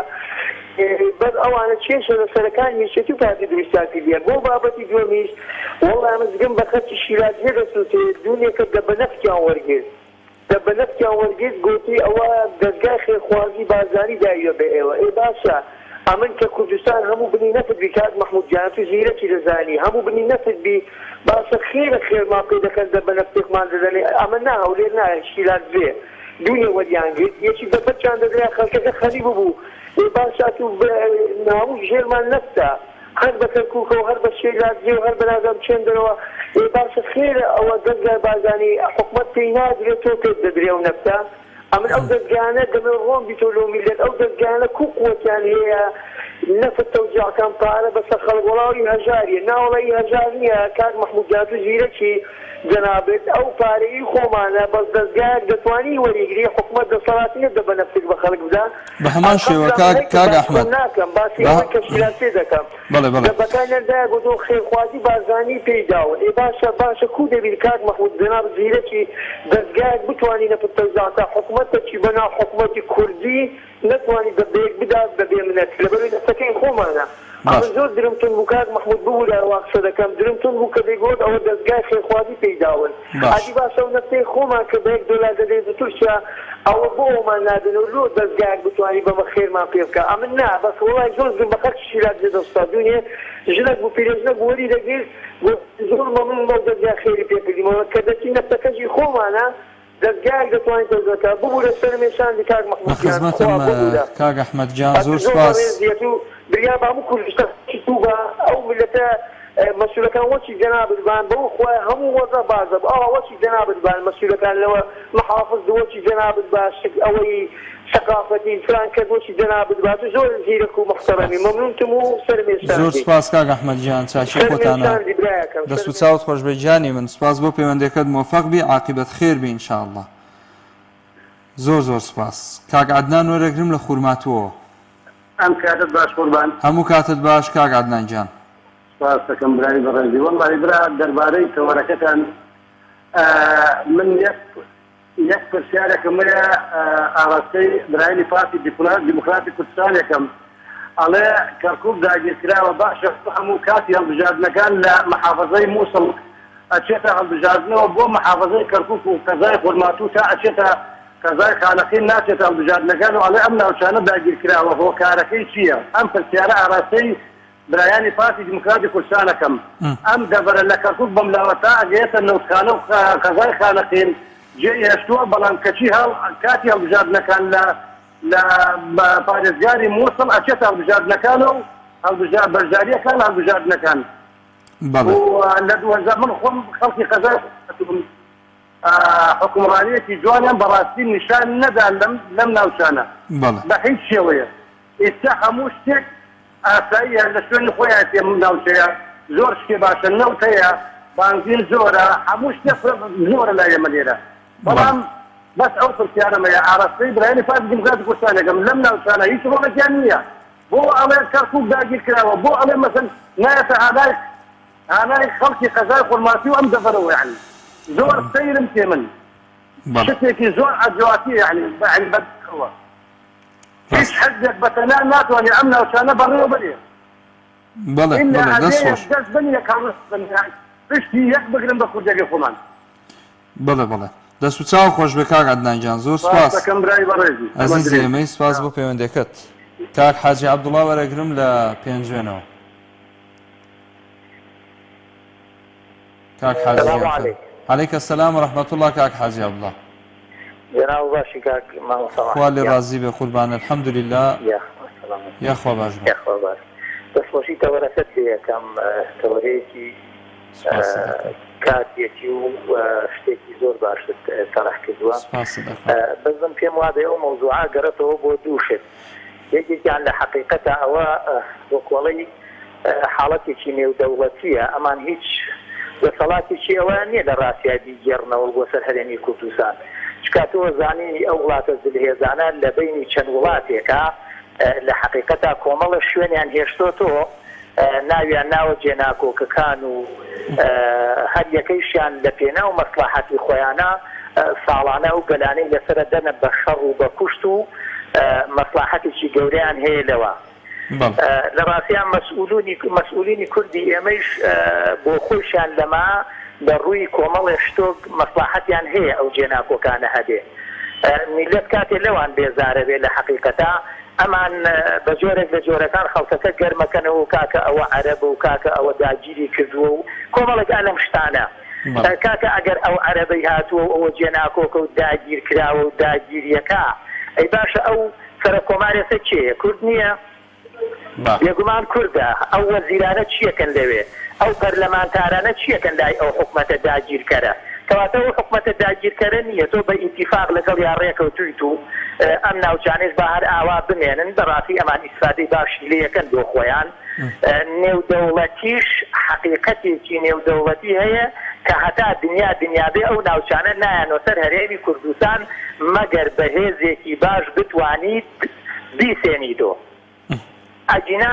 بەس ئەوانە چێشە لە سەرەکان میشێتی و پارتی دروستیان کردیە بۆ بابەتی دووەمیش وەڵا ئەمەزگەم بە خەرچی شیرازیە دەسووتێت دوونێکە دەبەنەفتیان وەرگرت دەبەنەفتیان وەرگرت گوتی ئەوە دەستگای خێرخوازی بازاری داویە بە ئێوە باشە ئەمن کە کوردستان هەموو بنی نەفت بی کات محمود جان تو زیرەکی دەزانی هەموو بنی نەفت بی باشە خێرە خێرمان پێ دەکەن دەبەنەفتێکمان دەدەنێ ئەمە ناهەولێ نایە شیرازێ دوونێ وەریان گرت یەکی دەبەتیان دەدرێ خەڵکەکە خەریب بوو باشات و ناوو ژێرمان نەفتا هەر بە کەرکووکەوە هەر بە شێرازێ و هەر بە نازام چێندەوە باشە خێرە ئەوە دەستگای بازانی حکوومەت پێی نادرێت تۆ پێت دەدرێ و نەفتا ئەمن ئەو دەستگایانە دەمێ ڕۆم بیتۆ لۆ میلەت ئەو دەستگایانە کووقوەتیان هەیە نەفت تەوجیعەکان پارە بەسەر خەڵک وەڵاوی هەژاریە ناوەڵی هەژار نییە کاک محمود جان تو زیرەکی جەنابێت ئەو پارەی خۆمانە بەس دەستگایەک دەتوانی وەریگری حکوومەت دەسەڵاتی نێت دەبەنەفتێک بە خەڵک بدە بە هەمان شێوە کاک ئەحمەد ناکەم باسی ئەوەی کە شیرازێ دەکەم دەبەکان نەردایە بۆ تۆ خێرخوازی بازانی پێیداون باشە کو دەبیت کاک محمود جەناب زیرەکی دەستگایەک بتوانی نەفت تەوزیعەکە حکوومەتێکی بەناو حکوومەتی کوردی نەتوانی بەبێک بدات بەبێ منەت لەبەروی دەستەکەی خۆمانە ئەمە زۆر درمتون بوو کاک محمود بوو لە واقسە دەکەم درمتون بوو کە دەیگوت ئەوە دەستگای خێرخوازی پێیداون ئادی باشە و نەفتەی خۆمان کە بەیەک دۆلار دەدەین تورکیا ئەوە بۆ ئەومان نادن و لۆ دەستگایەک بتوانی بەمە خێرمان پێ بکە ئەمن نا بەس وڵای زۆر زۆر بە خەڵکی شیرازێ دەستا دوونێ ژنێک بوو پیرێژنە بوو وەری دەگرت زۆر مەمنون بەو دەستگای خێری پێ کردیمەوە کە دەچی نەفتەکەشی خۆمانە دەستگایەک دەتوانین تەوزەکە ببوو لە سەر مێشاندی کاک محمود جان کاک ئەحمەد جان زۆر سپاس بریا بە هەموو کوردستانی تووبە ئەو ملەتە مەسئولەکان وەچی جەنابەتبان بەو خۆی هەموو وەزە بازە وەچی جەنابەتبان مەسئولەکان لەوە محافظ وەچی جەنابەت باش ئەوەی ثقافەتی فران کرد وەچی جەنابەت باش زۆر زیرەک و محتەرەمی مەمنونتم و سەر مێشاندی زۆر سپاس کاک ئەحمەد جان چاکی خۆتانە دەست و چاوت خۆش بێ جانی من سپاس بۆ پەیوەندیەکەت موفق بی عاقبەت خێر بی ئینشاءالله زۆر سپاس کاک عەدنان وەرەگرم لە خورماتووەوە ئەم کاتت باش قوربان هەموو کاتت باش کاک عەدنان جان سپاس دەکەم برای بەڕێزی وەڵڵی برا دەربارەی تەوەرەکەتان من یەک پرسیارێکم هەیە ئاڕاستەی برایانی پارتی دیموکراتی کوردستانێکم ئەڵێ کەرکووک داگیرکراوە باشە هەموو کاتی هەڵبژاردنەکان لە محافەزەی مووسڵ ئەچێتە هەڵبژاردنەوە بۆ محافەزەی کەرکووک و قەزای خورماتوو تا ئەچێتە قەزای خانەقین ناچێتە هەڵبژاردنەکان و ئەڵێ ئەم ناوچانە داگیرکراوە هۆکارەکەی چییە؟ ئەم پرسیارە ئاڕاستەی برایانی پارتی دیموکراتی کوردستانەکەم ئەم دەبەرە لە کەرکووک بەملاوەتا ئەگەیەتە نەوتخانە و قەزای خانەقین جێ هێشتووە بەڵام کەچی کاتی هەڵبژاردنەکان لە پارێزگاری مووسڵ ئەچێتە هەڵبژاردنەکان و بەرژاریەکان هەڵبژاردنەکان لە 2000 من خۆم خەڵکی قەزای حکومڕانیەتی جوانیان بەڕاستی نیشان نەدا لەم ناوچانە بە هیچ شێوەیە ئێستا هەموو شتێک ئاساییە لە شوێنی خۆیان تێم ناوچەیە زۆر شتێ باشە نەوت هەیە بانزین زۆرە هەموو شتێک زۆرە لای ئێمە لێرە بەڵام بەس ئەو پرسیارەمەیە ئاڕاستەی برایانی پارتی دیموکراتی کوردستانێکم لەم ناوچانە هیچ ڕۆڵێکیان نییە بۆ ئەڵێ کەرکووک داگیرکراوە بۆ ئەڵێ مەسەن نایەتە هانای خەڵکی قەزای خورماتی و ئەم دەبەرەوە یعنی زۆر سەیرم تێ من شتێکی زۆر عەجواتی یعنی بەدەوە هیچ حەزێک بەتەنیا ناتوانێت ئەم ناوچانە بەڕێوە بەرێ دەست بنیە پشتی یەک بگرن بە کوردێکی خۆمان بەڵێ دەست و چاو خۆش بێ کاک عەدنان جان زۆر سپاس ئەزیز ئێمەی سپاس بۆ پەیوەندەکەت کاک حاجی عەبدوڵڵا وەرەگرم لە پێنجوێنەوە کاک حاجی السلام عليكم. عليك السلام ورحمة الله كاك حاجي عبد الله جناب باشی کاک ما صلاح خوالي رازي بقربان الحمد لله يا سلام يا خوا باش يا خوا باش دەستخۆشی تەوەرەکەت لێ یەکەم تەوەرەیەکی کاتێکی و شتێکی زۆر باشت تەڕح کردووە بەزم پێم وادە ئەو مەوزوعا گەڕێتەوە بۆ دووشت یەکێکیان لە حەقیقەتە ئەوە وەکوەڵی حاڵەتێکی نێودەوڵەتیە ئەمان هیچ دەسەڵاتێکی ئەوە نییە لە ڕاستیادی گێڕنەوە بۆ سەر هەرێمی کوردستان چکاتەوە زانی ئەو وڵاتە زلهێزانە لە بینی چەند وڵاتێکە لە حقیقەتا کۆمەڵە شوێنیان هێشتۆتەوە ناویان ناوە جێناکۆکەکان و هەر یەکەیشیان لە پێناو مەسلحەتی خۆیانە ساڵانە و گەلانەی لەسرە دەنە بە شەڕ و بە کوشت و مەسلحەتێکی گەورەیان هەیە لەوە لە ڕاستیان مەسئولینی کوردی ئێمەش بۆ خۆشیان لەما لە ڕووی کۆمەڵێ شتۆک مەسلحەتیان هەیە ئەو جێناکۆکانە هەبێ میلەت کاتێ لەوان بێزارە بێ لە حقیقەتا ئەمان بە جۆرێک لە جۆرەکان خەڵکەکە گەرمەکەنەوە و کاکە ئەوە عەرەبە و کاکە ئەوە داگیری کردووە و کۆمەڵێکان لەم شتانە کاکە ئەگەر ئەو عەرەبەی هاتووە ئەوە جێناکۆکە و داگیر کراوە و داگیریەکە ئەی باشە ئەو سەرە کۆمارێسە چێە کورد نییە بێگومان کووردە ئەو وەزیرانە چیەکەن لەوێ ئەو پەرلەمانتارانە چیەکەن لای ئەو حکومەتە داگیرکەرە کەواتە ئەو حکومەتە داگیرکەرە نییە تۆ بە ئیتیفاق لەگەڵ یان ڕێکەوتویت و ئەم ناوچانێش بە هەر ئاوا بمێنن بەڕاستی ئەمان ئیسفادەی باشی لێیەکەن بۆ خۆیان نێودەوڵەتیش حقیقەتێکی نێودەوڵەتی هەیە کە هەتا دنیابێ ئەو ناوچانە نایانۆ سەر هەرێمی کوردستان مەگەر بە هێزێکی باش بتوانیت بیسێنیتۆ ئەجینا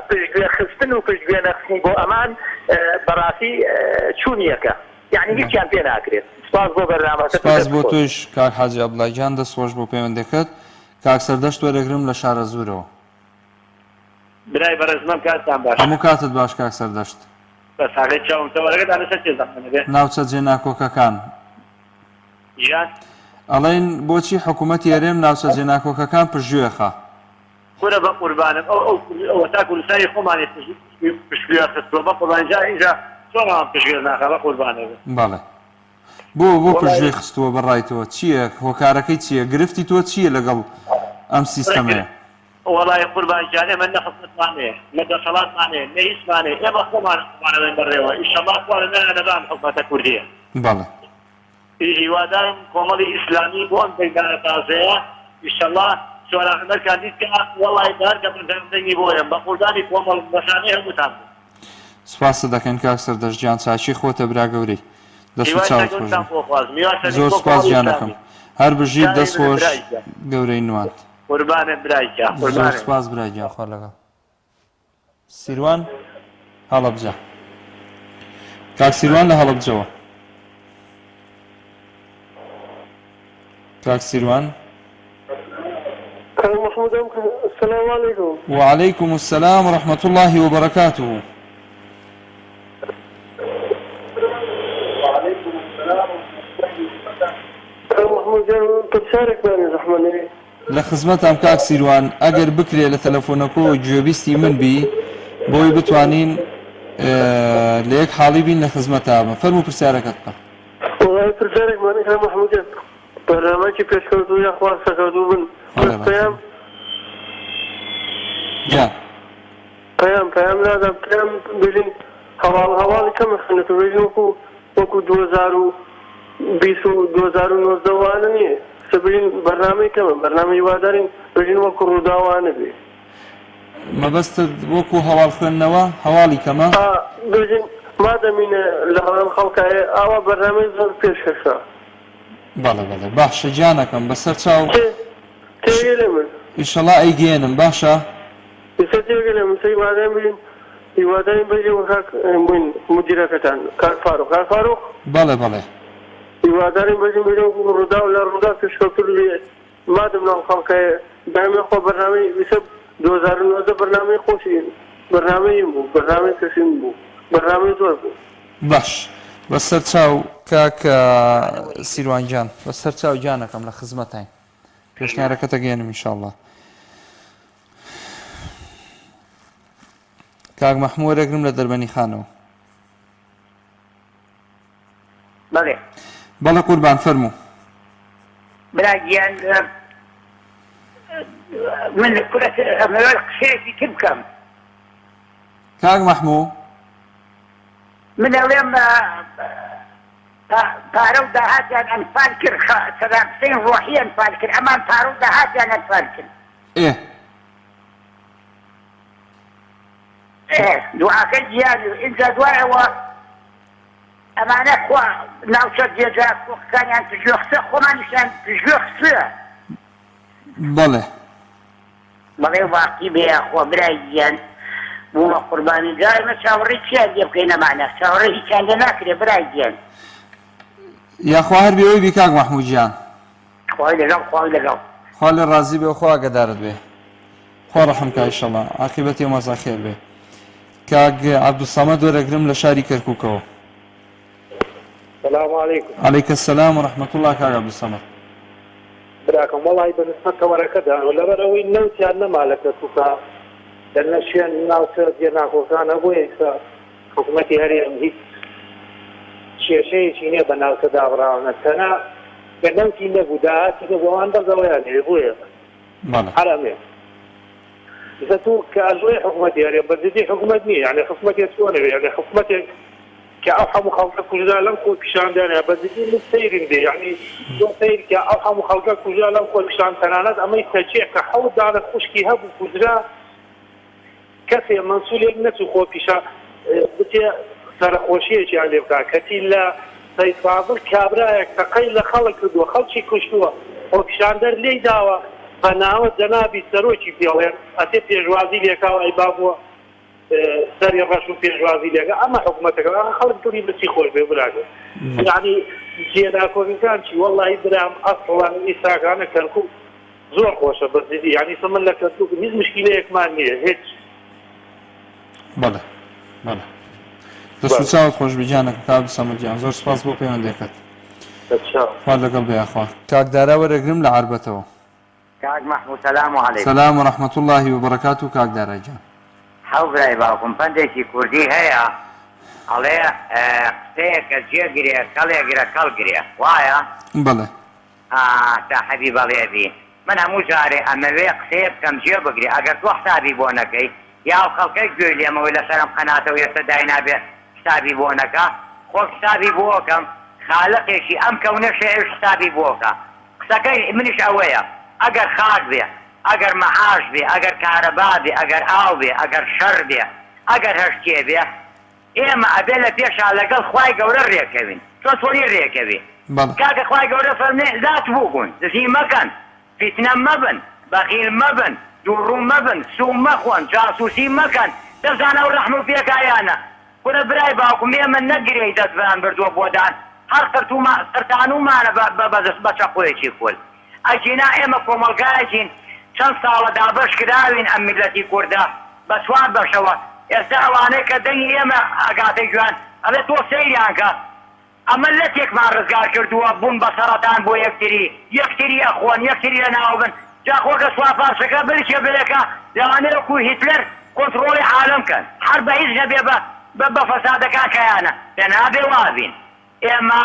پشتگوێ خستن و پشتگوێ نەخستنی بۆ ئەمان بەڕاستی چوونیەکە یعنی هیچیان پێ ناکرێت سپاس بۆ بەرنامەکەت سپاس بۆ تۆش کاک حاجی عەبدوڵڵاهیان دەستخۆش بۆ پەیوەندەکەت کاک سەردەشت وەرەگرم لە شارە زوورەوە برای بەڕێزمەم کاتتان باش هەموو کاتت باش کاک سەردەشت بەس هاغی چاوم تەوەرەکەت لەسەر چێ زەحمەتە بێ ناوچە جێناکۆکەکان ژیان ئەڵێن بۆچی حکوومەتی هەرێم ناوچە جێناکۆکەکان پشتگوێخە خورە بە قوربانم ئەوە تا کوردستانی خۆمانی پشتگوێ خستووە بە قوربانجا ئینجا چۆنەوان پشتگوێ ناخە بە قوربانە بێ بەڵێ بۆ پشتگوێ خستووە بەڕایتەوە چییە هۆکارەکەی چییە گرفتی تۆ چییە لەگەڵ ئەم سیستەمەیە وەڵای قوربانجانێ من نە خستمانێ لە دەسەڵاتمانێ نە هیچمانێ ئێمە خۆمانمانەوێن بەڕێوە ئیشەڵڵا خوا لەنەدان حکومەتە کوردیە بەڵێ هیوادارم کۆمەڵی ئیسلامی بۆ ئەم پەیدانە تازەیە ئیشەڵڵا سۆراحمەرکان دیت کە وەڵای دار کە بەردەنگی بۆیە بە قوردانی کۆمەڵ بەشانەی هەمووتان سپاس دەکەن کاک سەردەشتگیان چاچی خۆتە برا گەورەی دەست و چاوت خۆش زۆر سپاس گیانەکەم هەر بژیت دەست خۆش گەورەی نوان قوربانە برایکە زۆر سپاس برای گیان خوا لەگەڵ سیروان هەڵەبجە کاک سیروان لە هەڵەبجەوە کاک سیروان السلام عليكم. وعليكم السلام ورحمة الله وبركاته. محمود جان تشارك معنا زحمة لخدمتم کاک سیروان ئەگەر بکرێ لە تەلەفۆنەکەەوە گوێبیستی من بی بۆی بتوانین لە یەک حاڵی بین لە خزمەتە فەرموو پرسیارەکەت بکە. والله پرسیارێک مانێک محمود جان بەرنامەیەکی پێشکەوتوو یا خوا سەکەوتوو بن پەیام نادەم پێم بژین هەواڵی کەمە خنەتە بێژین وەکو 2020 و 2019 وانە نییە سبرین بەرنامەی کەمە بەرنامەی وادارین بژین وەکو ڕووداوانە بێ مەبەستت وەکو هەواڵ خوێندنەوە هەواڵی کەمە بژین مادەمینە لە هەڵام خەڵکایە ئاوا بەرنامەی زۆر پێشکەشە بەڵێ باشە گیانەکەم بەسەر چاو تێگەلێ من ئیشەڵا ئەیگەێنم باشە ئێستا تێگەلێ من هیوادارم بژین هیوادارین بەژێوە بووین مدیرەکەتان کاک فاروق بەڵێ هیوادارین بەژین بژین ڕوودا و لە ڕوودا پێشکەوتوو لێ مادەم ناو خەڵکایە دامێ خۆ بەرنامەی ویسە 2019 بەرنامەی خۆشی بەرنامەی بوو بەرنامەی کەسین بوو بەرنامەی زۆر بوو باش بەسەر چاو کاک سیروانجان بەسەر چاو گیانەکەم لە خزمەتین پێشنیارەکەتە گەێنم ئینشاءڵڵا کاک مەحموود وەرەگرم لە دەربەنی خانەوە بەڵێ بەڵێ قوربان فەرموو. براگیان من قسێکی تر بکەم. کاک مەحموو من ئەڵێم پارە و داهاتیان ئەنفال کرد سەدام حوسێن ڕۆحی ئەنفال کرد ئەمان پارە و داهاتیان ئەنفال کرد. دوعاکە گیان ئینجا دوایەوە ئەمانە خوا ناوچە جێجا کۆخەکانیان پژوێ خسە خۆمانیشیان پژوێ خسە. بەڵێ بەڵێ واقعی بێ خۆ برای گیان بوومە قوربانی جایمە چاوەڕێی چیان لێ بکەین ئەمانە چاوەڕێی هیچیان لێ ناکرێ برای گیان. یاخوا هەر بێەوەی بی کاک مەحموود گیان. خوای لەگەڵ خوای لەگەڵ. خوا لێ ڕازی بێ و خوا ئاگادارت بێ. خوا ڕەحم کە ئینشەڵڵا عاقبەتی مەزا خێر بێ. کاک عەبدوسەمەد وەرەگرم لە شاری کەرکووکەوە. السلام عليكم. عليك السلام ورحمة الله كاك عەبدوسەمەد. براكم والله بنسبة كوركدا ولا بروي نوتي أنا مالك كوكا لأن الشيء الناس دينا كوكا نبوي حكومتي هريم هيك شيء بناو كدا برانا كنا بنوتي نبودا كده وان بزويان يبوي. حرامي. إذا تو كأجوي حكومتي هريم بدي حكومتني يعني حكومتي سواني يعني حكومتي كأوحى مخالفة كجدا لم كل كشان دانا بدي مستيرين دي يعني دون سير كأوحى مخالفة كجدا لم كل كشان تنانات أما يتجع كحود على خشكي هب كجدا كثير منسول الناس وخو كشان بتي صار خوشية يعني بقى كثير لا سيفاضل كابرا تقيل خلق دو خلشي كشوا وكشان در لي داوا فناوة جنابي سروشي فيها أتي في جوازي ليكاو أي بابوا سري الرشو في جوازي لك أما حكومتك أنا خلق توني بسي خوش ببراجه يعني جينا كون كان شي والله برام أصلا إساق أنا كنكو زور خوشة بس يعني سمن لك كنكو ميز مشكلة يكمان نية هيك بله بله دەست و چاوت خۆش بجانە کاک عەبدوسەمەد گیان زۆر سپاس بۆ پەیوەندیەکەت. خوا لەگەڵ بێ یاخوا. کاک دارا وەرەگرم لە عەربەتەوە. کاک مەحموود سەلام عەلەیکم. سەلام وەرەحمەتوڵڵاهی وبەرەکاتوو کاک دارا گیان. هەو برای باوکم پندێکی کوردی هەیە ئەڵێ قسەیەکە جێگرێ کەڵێگرە کەڵگرێ وایە؟ بەڵێ. تا حەبی بەڵێبی من هەموو جارێ ئەمەوێ قسەیە بکەم جێ بگرێ ئەگەر تۆ حسابی بۆ نەکەی یا خەڵکەی گوێ لێمەوەی لەسەرم قەناتەوە ئێستا دای نابێ حسابی بۆ نەکە خۆ حسابی بۆکەم خالقێکی ئەم کەونەشە ئێش حسابی بۆکە قسەکەی منیش ئەوەیە ئەگەر خاک بێ ئەگەر مەعاش بێ ئەگەر کارەبا بێ ئەگەر ئاو بێ ئەگەر شەڕ بێ ئەگەر هەشتێ بێ ئێمە ئەبێ لە پێشا لەگەڵ خوای گەورە ڕێکەوین تۆ سۆری ڕێکەوی کاکە خوای گەورە فەرمێ زات بووبوون دزی مەکەن فیتنە مەبن بەخیل مەبن دووڕوو مەبن سوو مەخۆن جاسووسی مەکەن دەزانە و ڕەحم و پێکایانە کورە برای باوکم ئێمە نەگرێی دەستبران بردووە بۆدان هەر قرتانومانە بە چەقۆیەکی کول ئەجینا ئێمە کۆمەڵگایەکین چەند ساڵە دابەش کراوین ئەم میلەتی کوردە بە چوار بەشەوە ئێستا ئەوانەی کە دەنگی ئێمە ئەگاتەی جوان ئەڵێ تۆ سەیریان کە ئەمە لە تێکمان ڕزگار کردووە بوون بە سەرەتان بۆ یەکتری ئەخۆن یەکتری لە ناوبن جا خۆکە سوپاسەکە بریکێ بلێکە لەوانەیە وەکو هیتلەر کۆنتڕۆڵی عالەم کەن هەر بە هیچ نەبێ بە فەسادەکان کەیانە پێنابێ وابین ئێمە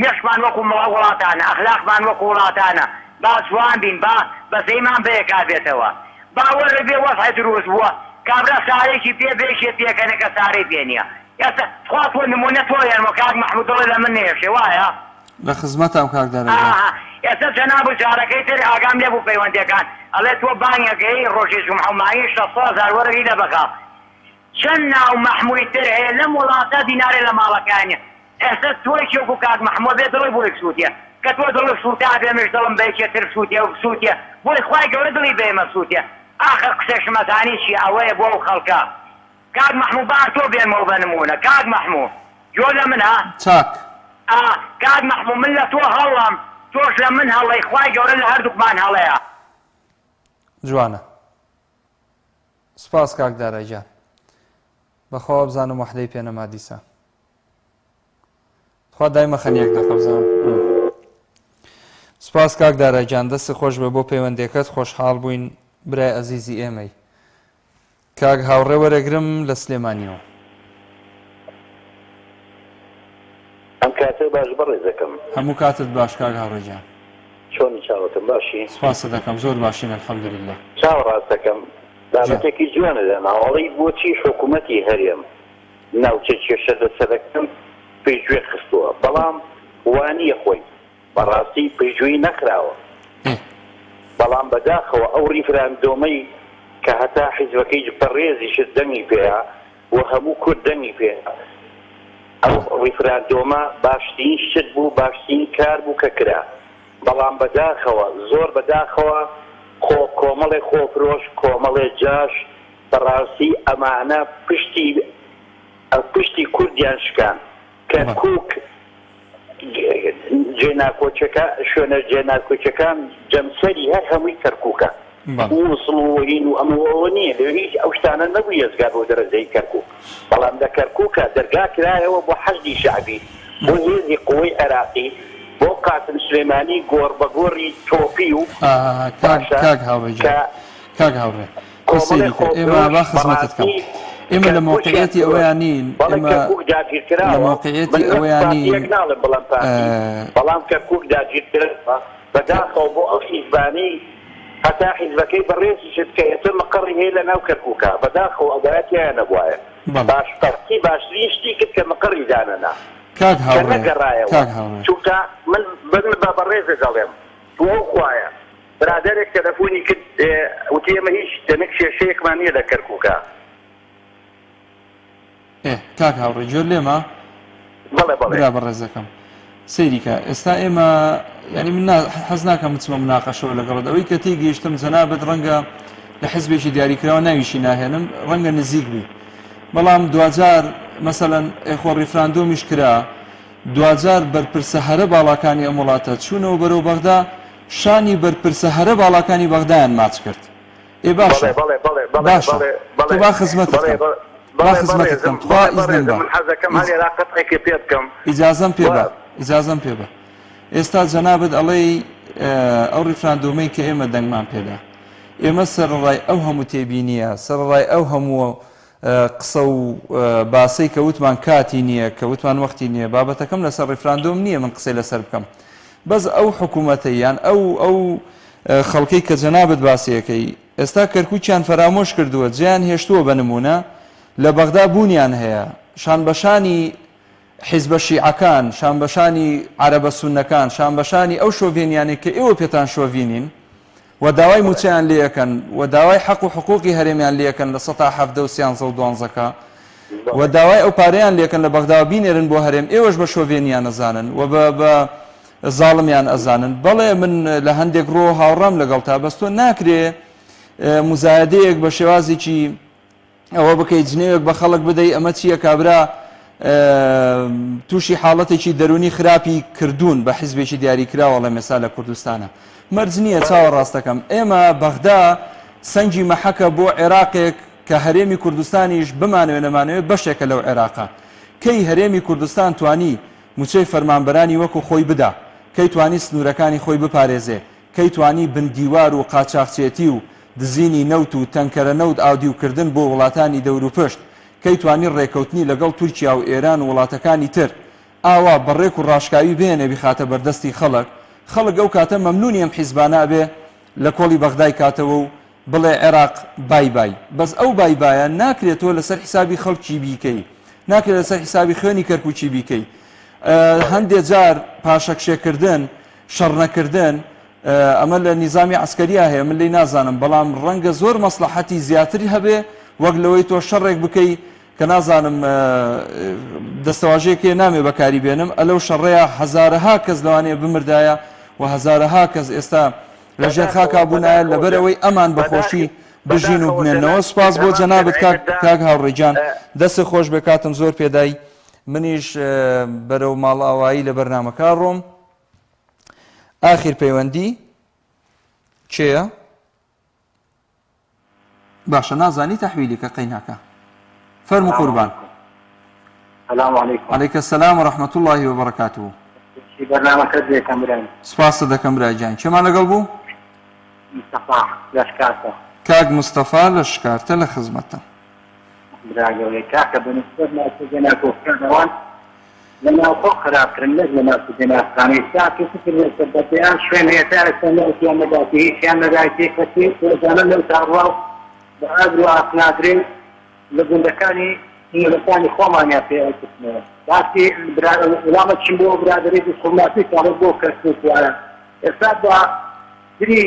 مێشمان وەکو وڵاتانە ئەخلاقمان وەکو وڵاتانە با جوان بین با بەسەیمان بەیەکا بێتەوە باوەڕ بێ وەفعی دروست بووە کابرا سارێکی پێ بێشێ پێکەنە کە سارەی پێ نییە ئێستا خوا تۆ نمونە تۆ یارمە کاک مەحموود دڵێ لە من نێشێ وایە لە خزمەتام کاک دارا ئێستا جەناب جارەکەی تر ئاگام لێ بوو پەیوەندیەکان ئەڵێ تۆ بانگەکەی ڕۆژی جومعە و مانگی 600,000 وەرەگی لە بەخا چەند ناو مەحموودی تر هەیە لەم وڵاتە دینارێ لە ماڵەکانیە ئێستا تۆیەکی وەکو کاک مەحموود بێ دڵی بۆی سووتیە کە تۆ دڵی سووتە بێمەش دڵم بەیەکێتر سووتیە و سووتیە بۆی خوای گەورە دڵی بێمە سووتیە ئاخر قسەشمەزانی چی ئەوەیە بۆ ئەو خەڵکە کاک مەحموود بار تۆ بێنمەوە بە نمونە کاک مەحموود جۆ لە من ها چاک کاک مەحموود من لە تۆ هەڵام تۆش لە من هەڵەی خوای گەورە لە هەردووکمان هەڵەیە جوانە سپاس کاک دارا گیان بەخوا بزانم وەحدەی پێنەما دیسە خوا دایمە خەنیەک دەخە بزانم سپاس کاک دارا گیان دەستی خۆش بێ بۆ پەیوەندیەکەت خۆشحاڵ بووین برای ئەزیزی ئێمەی کاک هاوڕێ وەرەگرم لە سلێمانیەوە ئەم کاتە باش بەڕێز دەکەم هەموو کاتت باش کاک هاوڕێجان چۆنی چاوەتم باشی سپاس دەکەم زۆر باشین الحەمدولله چاوەڕاست دەکەم بابەتێکی جوانە لەناوەڵی بۆچی حکوومەتی هەرێم ناوچە کێشە لەسەرەکەم پێشگوێ خستووە بەڵام وانیە خۆی بەڕاستی پێشگوێی نەکراوە بەڵام بەداخەوە ئەو ریفراندۆمەی کە هەتا حیزبەکەی بەڕێزیشت دەنگی پێیا و هەموو کورد دەنگی پێیا ئەو ریفراندۆمە باشترین شت بوو باشترین کار بوو کە کرا بەڵام بەداخەوە زۆر بەداخەوە کۆمەڵێ خۆفرۆش کۆمەڵێ جاش بەڕاستی ئەمانە پشتی کوردیان شکان کەرکووک جێناکۆچەکە شوێنە جێناکۆچەکان جەمسەری هەر هەمووی کەرکووکە ووسڵ و هین و ئەمەوە نییە لێ هیچ ئەو شتانە نەبوو ێزگار بۆ دەرەزەی کەرکووک بەڵام لە کەرکووکە دەرگا کرایەوە بۆ حەشدی شعبی بۆ هێزی قوەی عێراقی بۆ قاسم سلێمانی گۆڕ بە گۆڕی تۆپی و کاک هاوڕێ ئێمە با خزمەتت کەم ئێمە لە موقعیەتی ئەوەیان نین لە موقعیەتی ئەوەیان نین بەڵام کەرکووک داگیرکرا بەداخەوە بۆ ئەو حیزبانی هەتا حیزبەکەی بەڕێزی شت کە ئێستا مەقڕی هەیە لە ناو کەرکووکە بەداخەوە ئەوایەتیان نەبوایە باش قەرتی باشترین شتی کرد کە مەقڕی دانەنا کاک هاوڕێ چونکە من بە بەڕێزە دەڵێم بۆ ئەو خوایە برادێک تەلەفۆنی کرد وتی ئێمە هیچ دەمێک کێشەیەکمان نییە لە کەرکووکە کاک هاوڕێ جۆر لێمە برا بەڕێزەکەم سەیریکە ئێستا ئێمە ینی من حەز ناکەم بچمە مناقەشەوە لەگەڵت ئەوەی کە تێگەیشتم جەنابەت ڕەنگە لە حیزبێکی دیاریکراوە ناویشی ناهێنم ڕەنگە نزیک بوو بەڵام دوجار مەسەلەن ئێخۆ ریفراندۆمیش کرا دوجار بەرپرسە هەرە باڵاکانی ئەم وڵاتە چوونەوە بەرەو بەغدا شانی بەرپرسە هەرە باڵاکانی بەغدایان ماچ کرد ئێ باشە باشە تو با خزمەتت کەم با خزمەتت کەم تخوا ئیزنم بە ئیجازەم پێ بە ئیجازەم پێ بە ئێستا جەنابەت ئەڵێ ئەو ریفراندۆمەی کە ئێمە دەنگمان پێدا ئێمە سەرڕای ئەو هەموو تێبینیە سەرڕای ئەو هەموو قسە و باسەی کە وتمان کاتی نییە کە وتمان وەختی نییە بابەتەکەم لەسەر ریفراندۆم نییە من قسەی لەسەر بکەم بەس ئەو حکوومەتە یان ئەو خەڵکەی کە جەنابەت باسیەکەی ئێستا کەرکووکیان فەرامۆش کردووە جیان هێشتووە بە نمونە لە بەغدا بوونیان هەیە شانبەشانی حیزبە شیعەکان شانبەشانی عەرەبە سوننەکان شانبەشانی ئەو شۆڤێنیانێک کە ئێوە پێتان شۆڤینین و داوای موچیان لێەکەن و داوای حەق و حقوقی هەرێمیان لێەکەن لە 1970 و داوای ئەو پارەیان لێەکەن لە بەغدا بینێرن بۆ هەرێم ئێوەش بە شۆڤێنیان ئەزانن و بە زاڵمیان ئەزانن بەڵێ من لە هەندێک ڕۆ هاوڕام لەگەڵ تا بەستۆ ناکرێ مزایدەیەک بە شێوازێکی ئەوە بکەیت جنێوێک بە خەڵک بدەی ئەمە چییە کابرا تووشی حاڵەتێکی دەرونی خراپی کردوون بە حیزبێکی دیاریکراوە لە مێسا لە کوردستانە مەرج نییە چاوە ڕاستەکەم ئێمە بەغدا سەنگی مەحەکە بۆ عێراقێک کە هەرێمی کوردستانیش بمانوێ نەمانوێت بەشێکە لەو عێراقا کەی هەرێمی کوردستان توانی موچەی فەرمانبەرانی وەکو خۆی بدا کەی توانی سنوورەکانی خۆی بپارێزێ کەی توانی بندیوار و قاچاقچێتی و دزینی نەوت و تەنکەرە نەوت ئاودیوکردن بۆ وڵاتانی دەور و پشت کەی توانی ڕێکەوتنی لەگەڵ تورکیا و ئێران و وڵاتەکانی تر ئاوا بەڕێک و ڕاشکاوی بێنێ بخاتە بەردەستی خەڵک ئەو کاتە مەمنونی ئەم حیزبانە بێ لە کۆڵی بەغدای کاتەوە و بڵێ عێراق بای بەس ئەو بایە ناکرێتەوە لەسەر حیسابی خەڵکی بیکەی ناکرێت لەسەر حیسابی خوێنی کەرکووکی بیکەی هەندێک جار پاشەکشێکردن شەڕنەکردن ئەمە لە نیزامی عسکەریە هەیە من لی نازانم بەڵام ڕەنگە زۆر مەسلحەتی زیاتری هەبێ وەک لەوەی تۆ شەڕێک بکەی کە نازانم دەستەواژەیەکێ نامێ بەکاری بێنم ئەلەو شەڕەیە هەزارەها کەس لەوانەیە بمردایە و هەزارەها کەس ئێستا لەژێر خاکا بوونایە لەبەرەوەی ئەمان بەخۆشی بژین و بمێنەوە سپاس بۆ جەنابەت کاک هاوڕێجان دەستە خۆش بێ کاتم زۆر پێدای منیش بەرەو ماڵ ئاوایی لە بەرنامەکە ڕۆم ئاخیر پەیوەندی چێە؟ باشە نازانی تەحویلی کە قەیناکە فەرمو قوربان السلام عليكم. عليك السلام ورحمة الله وبركاته. برنامجك دێکەم برای سپاس دەکەم برای گیان چێمان لەگەڵ بوو؟ مستەفا لە شکارتە کاک مستەفا لە شکارتە لە خزمەتە براگەوەی کاکە بەنسبەت لە جێناکۆکردنەوەن لەناوخۆ خراپترن لەک لە ناوچەکانی ئەفغانستان کەسێک بەپێیان شوێن هەیە تا ئێستا نەوتیان نەداتی هیچیان نەداتی کەسی وەزانە لەو تاڕواو بە ئاگر و ئاسناگرێ لە گوندەکانی نیوەکانی خۆمانیان پێ ئەوکردنەوە باسی وڵامە چیم بۆ برادەری دەسخۆماتی کاڵە بۆ کەسوت وایە ئێستا بە دری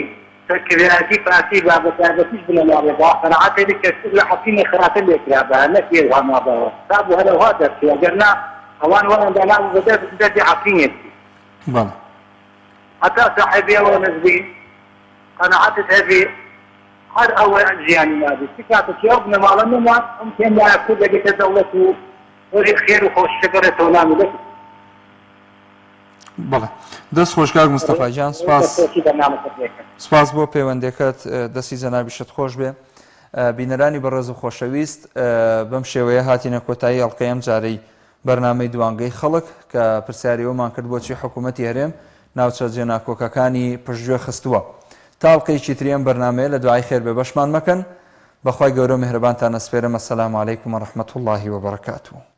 تەکرێتی پاسی بابەتابەتیش بنەماڕێبا قەنەعەتێکی کەسوت لە حەسینی خراپە لێکرابە نەکێ وامابەوە تا بۆ هەرەوها دەرچێ ئەگەرنا ئەوان وەڵەن دەناو دەردی عەقینێتی حتا صاحبی ئەوە نەزبی قەنەعەتت هەبێ هەر ئەوە ژیانی نابێت چ کاتێکی ئەو بنەماڵە نەما ئەم پێم کورد دەگێتە دەوڵەت و وەری خێر و خۆشەگەرێتەوە نامی دەکەێت بەڵێ دەست خۆشگار مستەفا گیان سپاس بۆ پەیوەندەکەت دەستی جەنابی شت خۆش بێ بینەرانی بەڕێز و خۆشەویست بەم شێوەیە هاتینە کۆتایی ئەڵلقەی ئەم جارەی بەرنامەی دوانگەی خەڵک کە پرسیاریەوەمان کرد بۆچی حکوومەتی هەرێم ناوچە جێناکۆکەکانی پشتگوێ خستووە تا ئەڵلقەیەکی تری ئەم بەرنامەیە لە دوعای خێر بێ بەشمان مەکەن بەخوای گەورە میهرەبانتان ئەسپێرم. ئەسەلامو عەلەیکوم وەڕەحمەتوڵڵاهی وەبەرەکاتوه.